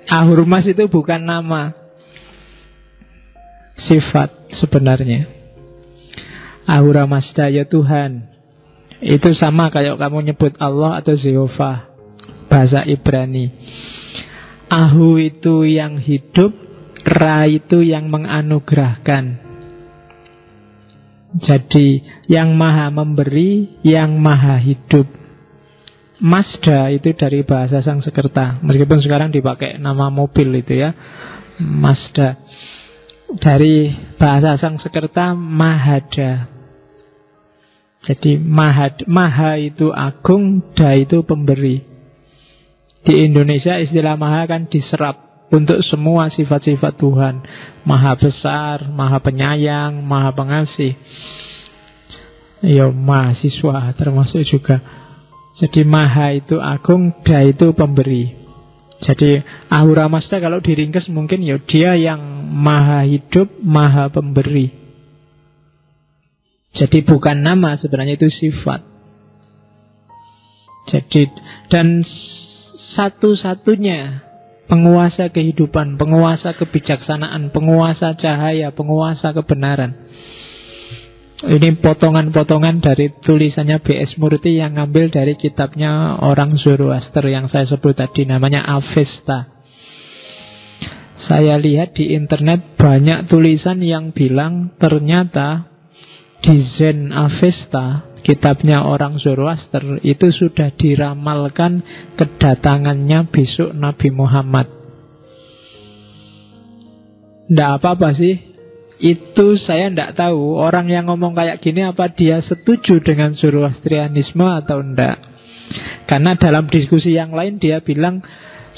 Ahurmas itu bukan nama, sifat sebenarnya. Ahura Mazda ya Tuhan. Itu sama kayak kamu nyebut Allah atau Jehovah, bahasa Ibrani. Ahu itu yang hidup, Ra itu yang menganugerahkan. Jadi yang maha memberi, yang maha hidup. Mazda itu dari bahasa Sanskerta, meskipun sekarang dipakai nama mobil itu ya, Mazda. Dari bahasa Sanskerta Mahada. Jadi maha itu agung, da itu pemberi. Di Indonesia istilah maha kan diserap untuk semua sifat-sifat Tuhan. Maha besar, maha penyayang, maha pengasih. Ya, mahasiswa termasuk juga. Jadi maha itu agung, da itu pemberi. Jadi Ahura Mazda kalau diringkas mungkin ya dia yang maha hidup, maha pemberi. Jadi bukan nama, sebenarnya itu sifat. Jadi dan satu-satunya penguasa kehidupan, penguasa kebijaksanaan, penguasa cahaya, penguasa kebenaran. Ini potongan-potongan dari tulisannya B.S. Murty yang ngambil dari kitabnya orang Zoroaster yang saya sebut tadi, namanya Avesta. Saya lihat di internet banyak tulisan yang bilang ternyata di Zen Avesta, kitabnya orang Zoroaster, itu sudah diramalkan kedatangannya besok Nabi Muhammad. Nggak apa-apa sih. Itu saya nggak tahu orang yang ngomong kayak gini apa dia setuju dengan Zoroastrianisme atau enggak. Karena dalam diskusi yang lain dia bilang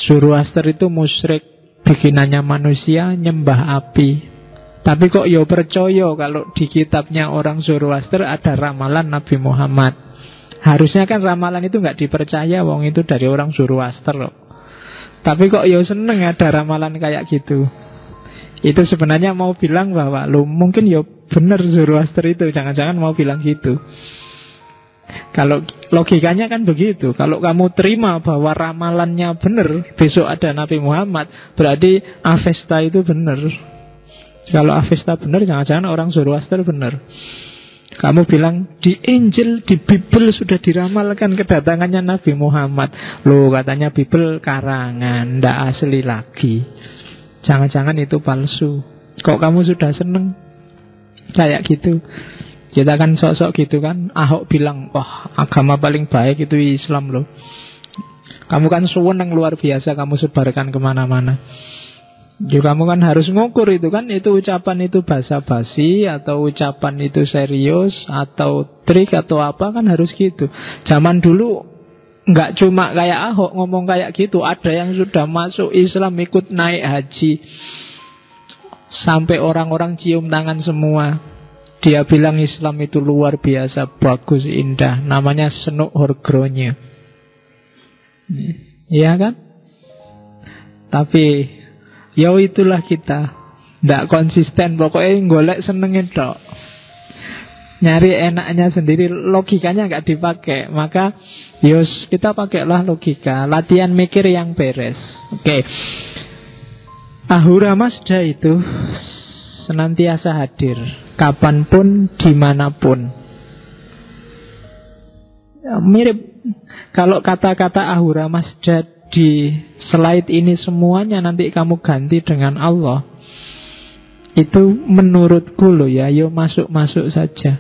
Zoroaster itu musyrik, bikinannya manusia, nyembah api. Tapi kok yo percaya kalau di kitabnya orang Zoroaster ada ramalan Nabi Muhammad. Harusnya kan ramalan itu nggak dipercaya, wong itu dari orang Zoroaster loh. Tapi kok yo seneng ada ramalan kayak gitu. Itu sebenarnya mau bilang bahwa lo mungkin yo bener Zoroaster itu, jangan-jangan mau bilang gitu. Kalau logikanya kan begitu. Kalau kamu terima bahwa ramalannya benar, besok ada Nabi Muhammad, berarti Avesta itu benar. Kalau Avesta benar, jangan-jangan orang Zoroaster benar. Kamu bilang di Injil, di Bible sudah diramalkan kedatangannya Nabi Muhammad. Loh, katanya Bible karangan, ndak asli lagi. Jangan-jangan itu palsu. Kok kamu sudah seneng kayak gitu? Kita kan sok-sok gitu kan. Ahok bilang, wah agama paling baik itu Islam loh. Kamu kan suweneng luar biasa, kamu sebarkan kemana-mana. Ya kamu kan harus ngukur itu kan. Itu ucapan itu basa-basi, atau ucapan itu serius, atau trik, atau apa, kan harus gitu. Zaman dulu nggak cuma kayak Ahok ngomong kayak gitu. Ada yang sudah masuk Islam, ikut naik haji, sampai orang-orang cium tangan semua. Dia bilang Islam itu luar biasa, bagus, indah. Namanya Senuk Horgronya. Iya kan? Tapi ya itulah kita, nggak konsisten. Pokoknya golek senengin tok, nyari enaknya sendiri, logikanya nggak dipakai. Maka yos kita pakailah logika, latihan mikir yang beres. Oke. Ahura Mazda itu senantiasa hadir, kapanpun, dimanapun. Ya, mirip kalau kata-kata Ahura Mazda di slide ini semuanya nanti kamu ganti dengan Allah, itu menurutku loh ya, yo masuk-masuk saja.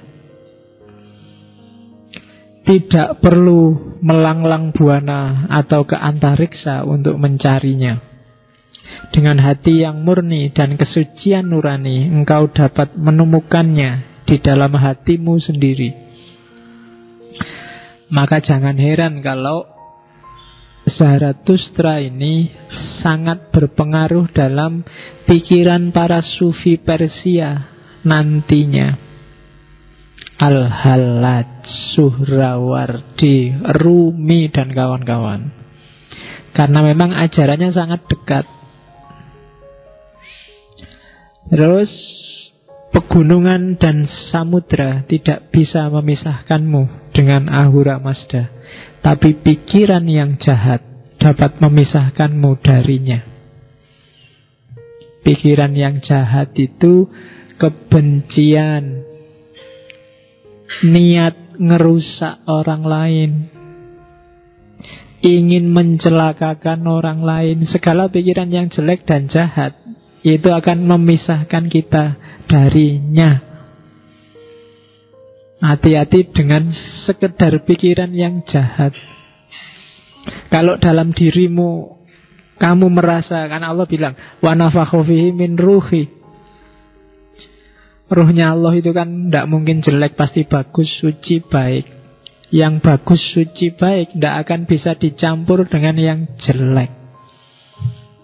Tidak perlu melanglang buana atau ke antariksa untuk mencarinya. Dengan hati yang murni dan kesucian nurani, engkau dapat menemukannya di dalam hatimu sendiri. Maka jangan heran kalau Zarathustra ini sangat berpengaruh dalam pikiran para sufi Persia nantinya. Al-Hallaj, Suhrawardi, Rumi, dan kawan-kawan. Karena memang ajarannya sangat dekat. Terus pegunungan dan samudra tidak bisa memisahkanmu dengan Ahura Mazda. Tapi pikiran yang jahat dapat memisahkanmu darinya. Pikiran yang jahat itu kebencian, niat ngerusak orang lain. ingin mencelakakan orang lain, segala pikiran yang jelek dan jahat, itu akan memisahkan kita darinya. Hati-hati dengan sekedar pikiran yang jahat. Kalau dalam dirimu kamu merasa, kan Allah bilang wa nafakhu fihi min ruhi, ruhnya Allah itu kan tidak mungkin jelek, pasti bagus, suci, baik. Yang bagus, suci, baik tidak akan bisa dicampur dengan yang jelek,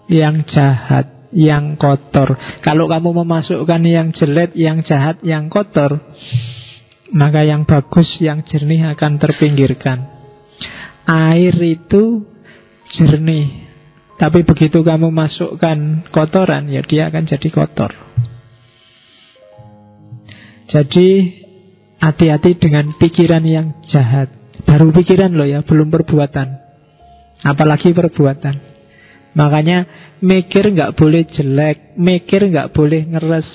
yang jahat, yang kotor. Kalau kamu memasukkan yang jelek, yang jahat, yang kotor, maka yang bagus, yang jernih akan terpinggirkan. Air itu jernih, tapi begitu kamu masukkan kotoran, ya dia akan jadi kotor. Jadi hati-hati dengan pikiran yang jahat. Baru pikiran loh ya, belum perbuatan. Apalagi perbuatan. Makanya mikir nggak boleh jelek, mikir nggak boleh ngeres.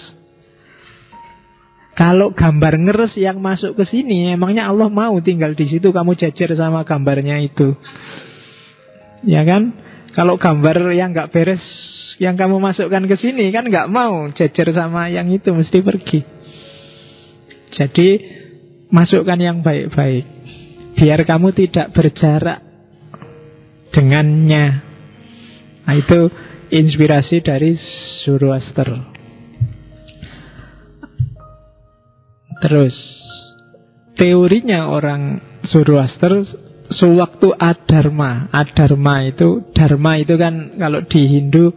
Kalau gambar ngeres yang masuk ke sini, emangnya Allah mau tinggal di situ kamu jajar sama gambarnya itu? Ya kan? Kalau gambar yang nggak beres yang kamu masukkan ke sini kan nggak mau jajar sama yang itu, mesti pergi. Jadi masukkan yang baik-baik, biar kamu tidak berjarak dengannya. Nah, itu inspirasi dari Zoroaster. Terus teorinya orang Zoroaster, sewaktu adharma. Adharma itu, dharma itu kan kalau di Hindu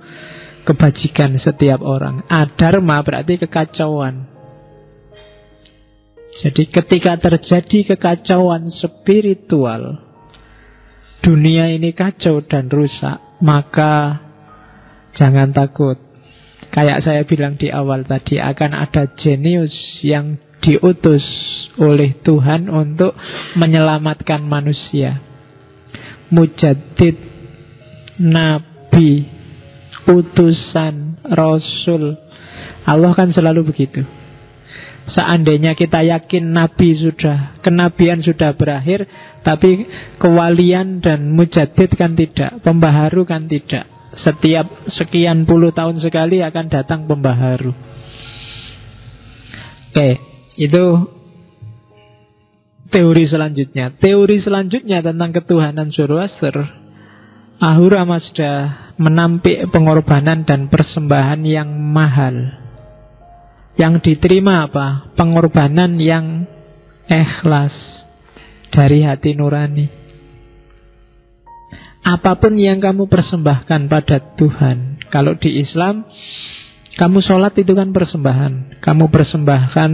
kebajikan setiap orang. Adharma berarti kekacauan. Jadi ketika terjadi kekacauan spiritual, dunia ini kacau dan rusak, maka jangan takut. Kayak saya bilang di awal tadi, akan ada jenius yang diutus oleh Tuhan untuk menyelamatkan manusia. Mujaddid, nabi, utusan, rasul. Allah kan selalu begitu. Seandainya kita yakin nabi sudah, kenabian sudah berakhir, tapi kewalian dan mujaddid kan tidak, pembaharu kan tidak. Setiap sekian puluh tahun sekali akan datang pembaharu. Oke, itu teori selanjutnya. Teori selanjutnya tentang ketuhanan Zoroaster, Ahura Mazda menampik pengorbanan dan persembahan yang mahal. Yang diterima apa? Pengorbanan yang ikhlas dari hati nurani. Apapun yang kamu persembahkan pada Tuhan. Kalau di Islam, kamu sholat itu kan persembahan. Kamu persembahkan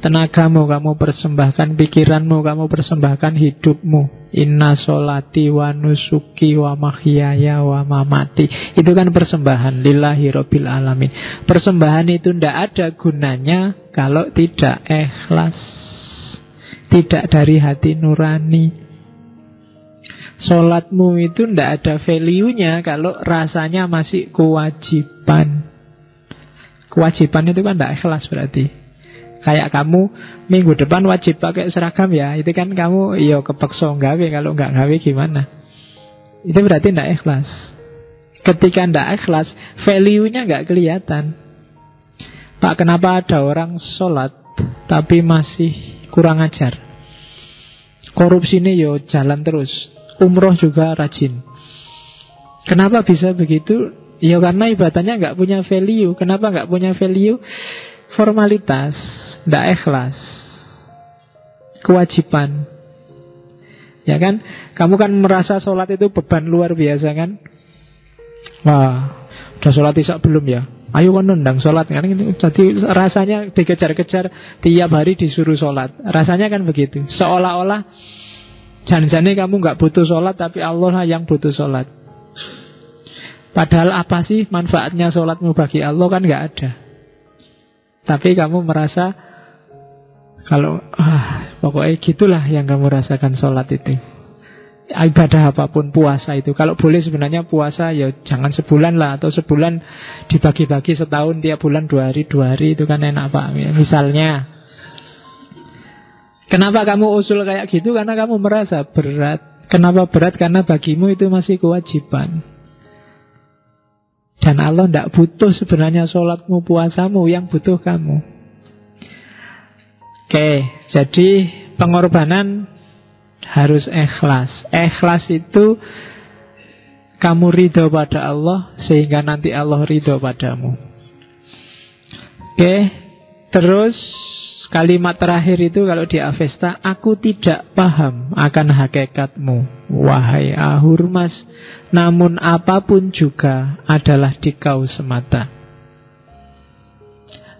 tenagamu, kamu persembahkan pikiranmu, kamu persembahkan hidupmu. Inna sholati wa nusuki wa mahyaya wa mamati. Itu kan persembahan lillahi rabbil alamin. Persembahan itu tidak ada gunanya kalau tidak ikhlas, tidak dari hati nurani. Sholatmu itu tidak ada value-nya kalau rasanya masih kewajiban. Kewajiban itu kan tidak ikhlas berarti. Kayak kamu minggu depan wajib pakai seragam ya, itu kan kamu ya kepeksa gawe, kalau nggak gawe gimana? Itu berarti tidak ikhlas. Ketika tidak ikhlas, value-nya nggak kelihatan. Pak, kenapa ada orang sholat tapi masih kurang ajar? Korupsi ini yo jalan terus, umroh juga rajin. Kenapa bisa begitu? Ya karena ibadahnya nggak punya value. Kenapa nggak punya value? Formalitas, tidak ikhlas, kewajiban. Ya kan? Kamu kan merasa sholat itu beban luar biasa kan? Wah, udah sholat isya belum ya? Ayo kan nundang sholat kan? Jadi rasanya dikejar-kejar, tiap hari disuruh sholat. Rasanya kan begitu. Seolah-olah jangan-jangan kamu nggak butuh sholat, tapi Allah lah yang butuh sholat. Padahal apa sih manfaatnya sholatmu bagi Allah? Kan nggak ada. Tapi kamu merasa kalau pokoknya gitulah yang kamu rasakan sholat itu. Ibadah apapun, puasa itu, kalau boleh sebenarnya puasa ya jangan sebulan lah, atau sebulan dibagi-bagi setahun, tiap bulan 2 hari itu kan enak Pak. Misalnya, kenapa kamu usul kayak gitu? Karena kamu merasa berat. Kenapa berat? Karena bagimu itu masih kewajiban. Dan Allah tidak butuh sebenarnya sholatmu, puasamu, yang butuh kamu. Oke, jadi pengorbanan harus ikhlas. Ikhlas itu kamu ridho pada Allah sehingga nanti Allah ridho padamu. Oke, terus kalimat terakhir itu kalau di Avesta, aku tidak paham akan hakikatmu, wahai Ahurmas, namun apapun juga adalah di kau semata.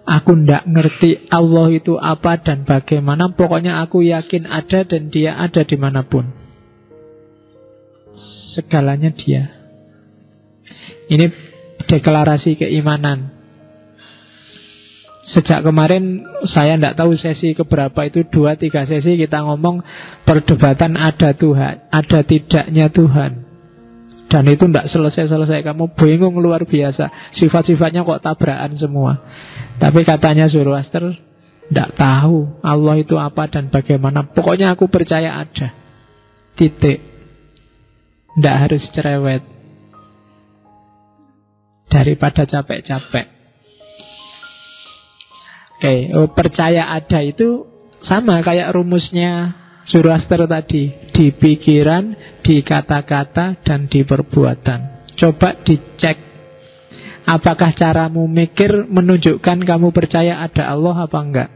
Aku tidak ngerti Allah itu apa dan bagaimana. Pokoknya aku yakin ada dan dia ada dimanapun. Segalanya dia. Ini deklarasi keimanan. Sejak kemarin saya tidak tahu sesi keberapa itu, 2-3 sesi kita ngomong perdebatan ada Tuhan, ada tidaknya Tuhan. Dan itu tidak selesai-selesai. Kamu bingung luar biasa. Sifat-sifatnya kok tabrakan semua. Tapi katanya Zoroaster tidak tahu Allah itu apa dan bagaimana. Pokoknya aku percaya ada. Titik. Tidak harus cerewet. Daripada capek-capek. Oke, percaya ada itu sama kayak rumusnya Zoroaster tadi. Di pikiran, di kata-kata, dan di perbuatan. Coba dicek. Apakah caramu mikir menunjukkan kamu percaya ada Allah apa enggak?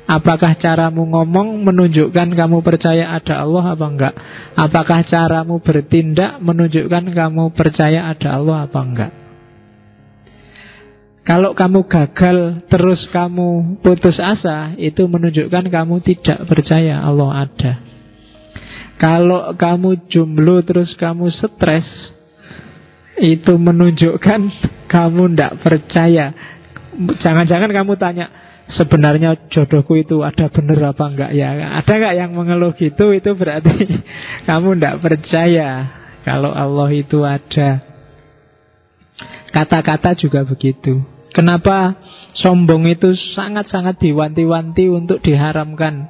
Apakah caramu ngomong menunjukkan kamu percaya ada Allah apa enggak? Apakah caramu bertindak menunjukkan kamu percaya ada Allah apa enggak? Kalau kamu gagal terus kamu putus asa, itu menunjukkan kamu tidak percaya Allah ada. Kalau kamu jomblo terus kamu stres, itu menunjukkan kamu tidak percaya. Jangan-jangan kamu tanya, sebenarnya jodohku itu ada benar apa enggak ya? Ada enggak yang mengeluh gitu? Itu berarti kamu tidak percaya kalau Allah itu ada. Kata-kata juga begitu. Kenapa sombong itu sangat-sangat diwanti-wanti untuk diharamkan?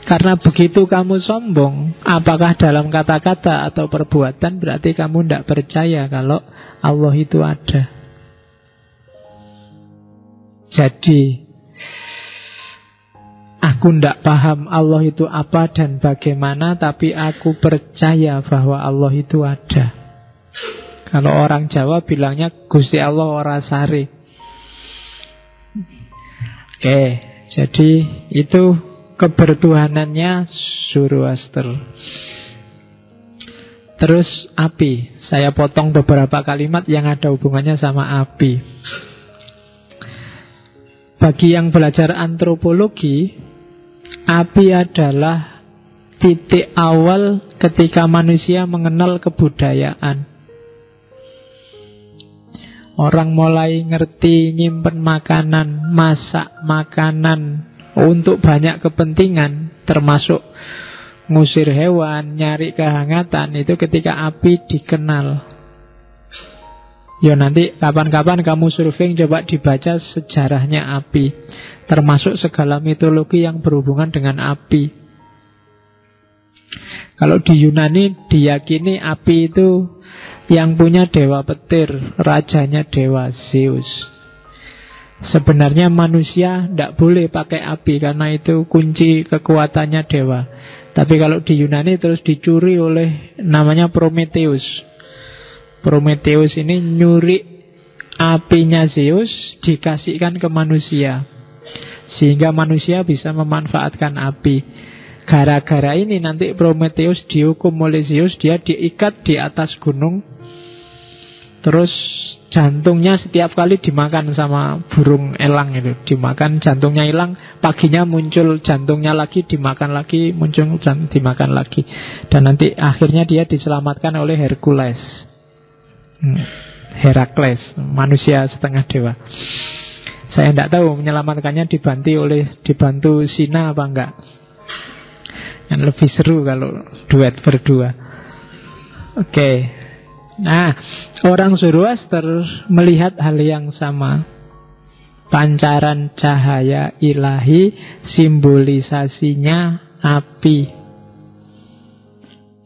Karena begitu kamu sombong, apakah dalam kata-kata atau perbuatan, berarti kamu tidak percaya kalau Allah itu ada. Jadi, aku tidak paham Allah itu apa dan bagaimana, tapi aku percaya bahwa Allah itu ada. Kalau orang Jawa bilangnya Gusti Allah ora sare. Oke, jadi itu kebertuhanannya Zoroaster. Terus api. Saya potong beberapa kalimat yang ada hubungannya sama api. Bagi yang belajar antropologi, api adalah titik awal ketika manusia mengenal kebudayaan. Orang mulai ngerti nyimpen makanan, masak makanan untuk banyak kepentingan, termasuk ngusir hewan, nyari kehangatan, itu ketika api dikenal. Ya nanti kapan-kapan kamu surfing, coba dibaca sejarahnya api, termasuk segala mitologi yang berhubungan dengan api. Kalau di Yunani diyakini api itu yang punya dewa petir, rajanya dewa Zeus. Sebenarnya manusia tidak boleh pakai api karena itu kunci kekuatannya dewa. Tapi kalau di Yunani terus dicuri oleh namanya Prometheus. Prometheus ini nyuri apinya Zeus, dikasihkan ke manusia, sehingga manusia bisa memanfaatkan api. Gara-gara ini nanti Prometheus dihukum oleh Zeus. Dia diikat di atas gunung, terus jantungnya setiap kali dimakan sama burung elang itu. Dimakan, jantungnya hilang, paginya muncul jantungnya lagi, dimakan lagi, muncul dimakan lagi. Dan nanti akhirnya dia diselamatkan oleh Hercules, Herakles, manusia setengah dewa. Saya tidak tahu menyelamatkannya dibantu Sina apa enggak. Yang lebih seru kalau duet berdua. Oke. Nah, orang Zoroaster melihat hal yang sama. Pancaran cahaya ilahi, simbolisasinya api.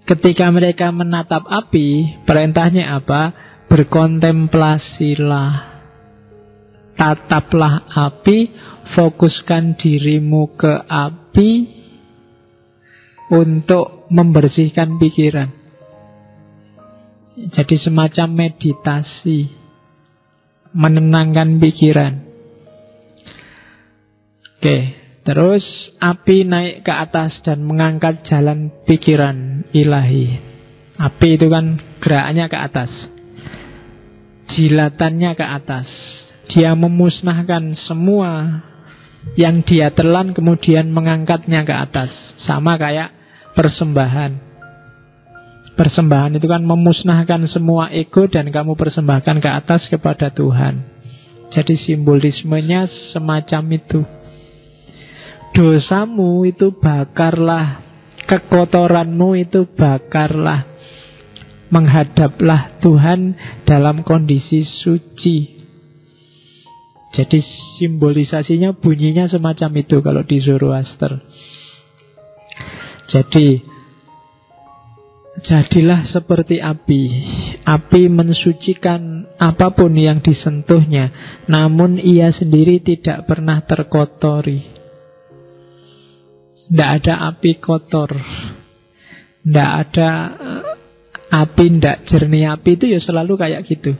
Ketika mereka menatap api, perintahnya apa? Berkontemplasilah. Tataplah api, fokuskan dirimu ke api untuk membersihkan pikiran. Jadi semacam meditasi, menenangkan pikiran. Oke, terus api naik ke atas dan mengangkat jalan pikiran ilahi. Api itu kan gerakannya ke atas, jilatannya ke atas. Dia memusnahkan semua yang dia telan, kemudian mengangkatnya ke atas. Sama kayak persembahan. Persembahan itu kan memusnahkan semua ego dan kamu persembahkan ke atas kepada Tuhan. Jadi simbolismenya semacam itu. Dosamu itu bakarlah, kekotoranmu itu bakarlah. Menghadaplah Tuhan dalam kondisi suci. Jadi simbolisasinya bunyinya semacam itu kalau di Zoroaster. Jadi jadilah seperti api. Api mensucikan apapun yang disentuhnya, namun ia sendiri tidak pernah terkotori. Tidak ada api kotor, tidak ada api tidak jernih. Api itu ya selalu kayak gitu.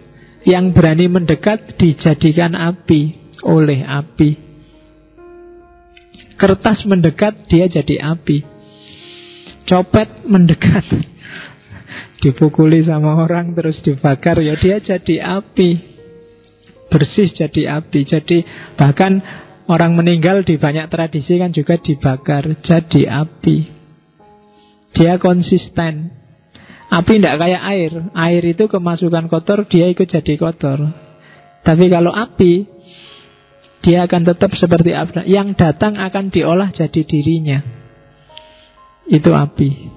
Yang berani mendekat dijadikan api oleh api. Kertas mendekat, dia jadi api. Copet mendekat, dipukuli sama orang terus dibakar, ya dia jadi api. Bersih jadi api. Jadi bahkan orang meninggal di banyak tradisi kan juga dibakar jadi api. Dia konsisten. Api tidak kayak air. Air itu kemasukan kotor, dia ikut jadi kotor. Tapi kalau api, dia akan tetap seperti api. Yang datang akan diolah jadi dirinya. Itu api.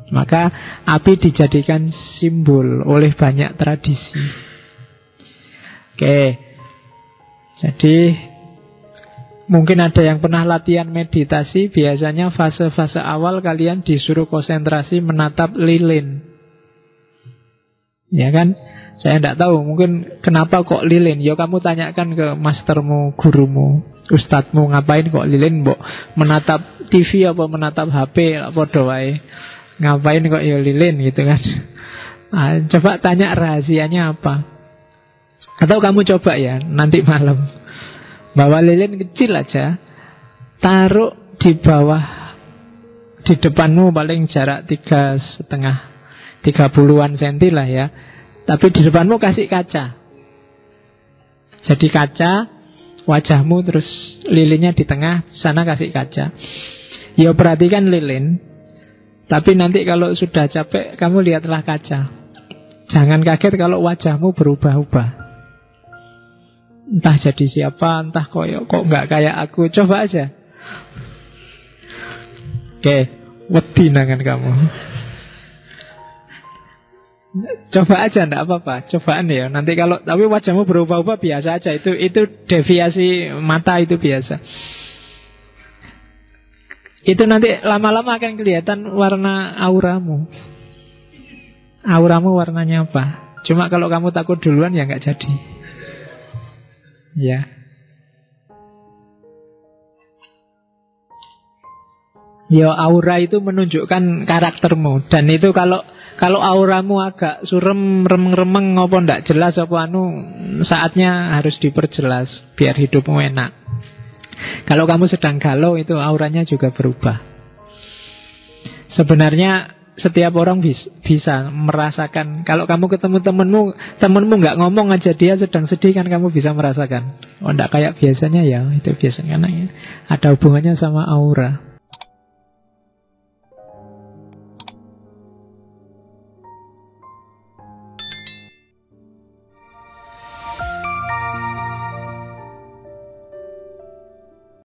Maka api dijadikan simbol oleh banyak tradisi. Oke. Jadi mungkin ada yang pernah latihan meditasi. Biasanya fase-fase awal kalian disuruh konsentrasi menatap lilin. Ya kan? Saya tidak tahu mungkin kenapa kok lilin. Ya kamu tanyakan ke mastermu, gurumu, ustadzmu, ngapain kok lilin, mbok menatap TV apa menatap HP apa doae. Ngapain kok ya lilin gitu kan. Nah, coba tanya rahasianya apa. Atau kamu coba ya nanti malam, bawa lilin kecil aja, taruh di bawah, di depanmu paling jarak 30-an senti lah ya. Tapi di depanmu kasih kaca. Jadi kaca, wajahmu, terus lilinnya di tengah, sana kasih kaca. Ya perhatikan lilin. Tapi nanti kalau sudah capek, kamu lihatlah kaca. Jangan kaget kalau wajahmu berubah-ubah. Entah jadi siapa, entah kok nggak kayak aku. Coba aja. Oke, wedi nangan kamu. Coba aja, enggak apa-apa. Cobaan ya. Nanti kalau tapi wajahmu berubah-ubah biasa aja. Itu deviasi mata itu biasa. Itu nanti lama-lama akan kelihatan warna auramu. Auramu warnanya apa? Cuma kalau kamu takut duluan ya nggak jadi. Ya. Ya aura itu menunjukkan karaktermu. Dan itu kalau auramu agak surem, remeng-remeng, ngopo ndak jelas apa saatnya harus diperjelas biar hidupmu enak. Kalau kamu sedang galau, itu auranya juga berubah. Sebenarnya setiap orang bisa merasakan. Kalau kamu ketemu temenmu nggak ngomong aja, dia sedang sedih kan kamu bisa merasakan. Oh ndak kayak biasanya ya, itu biasanya karena ada hubungannya sama aura.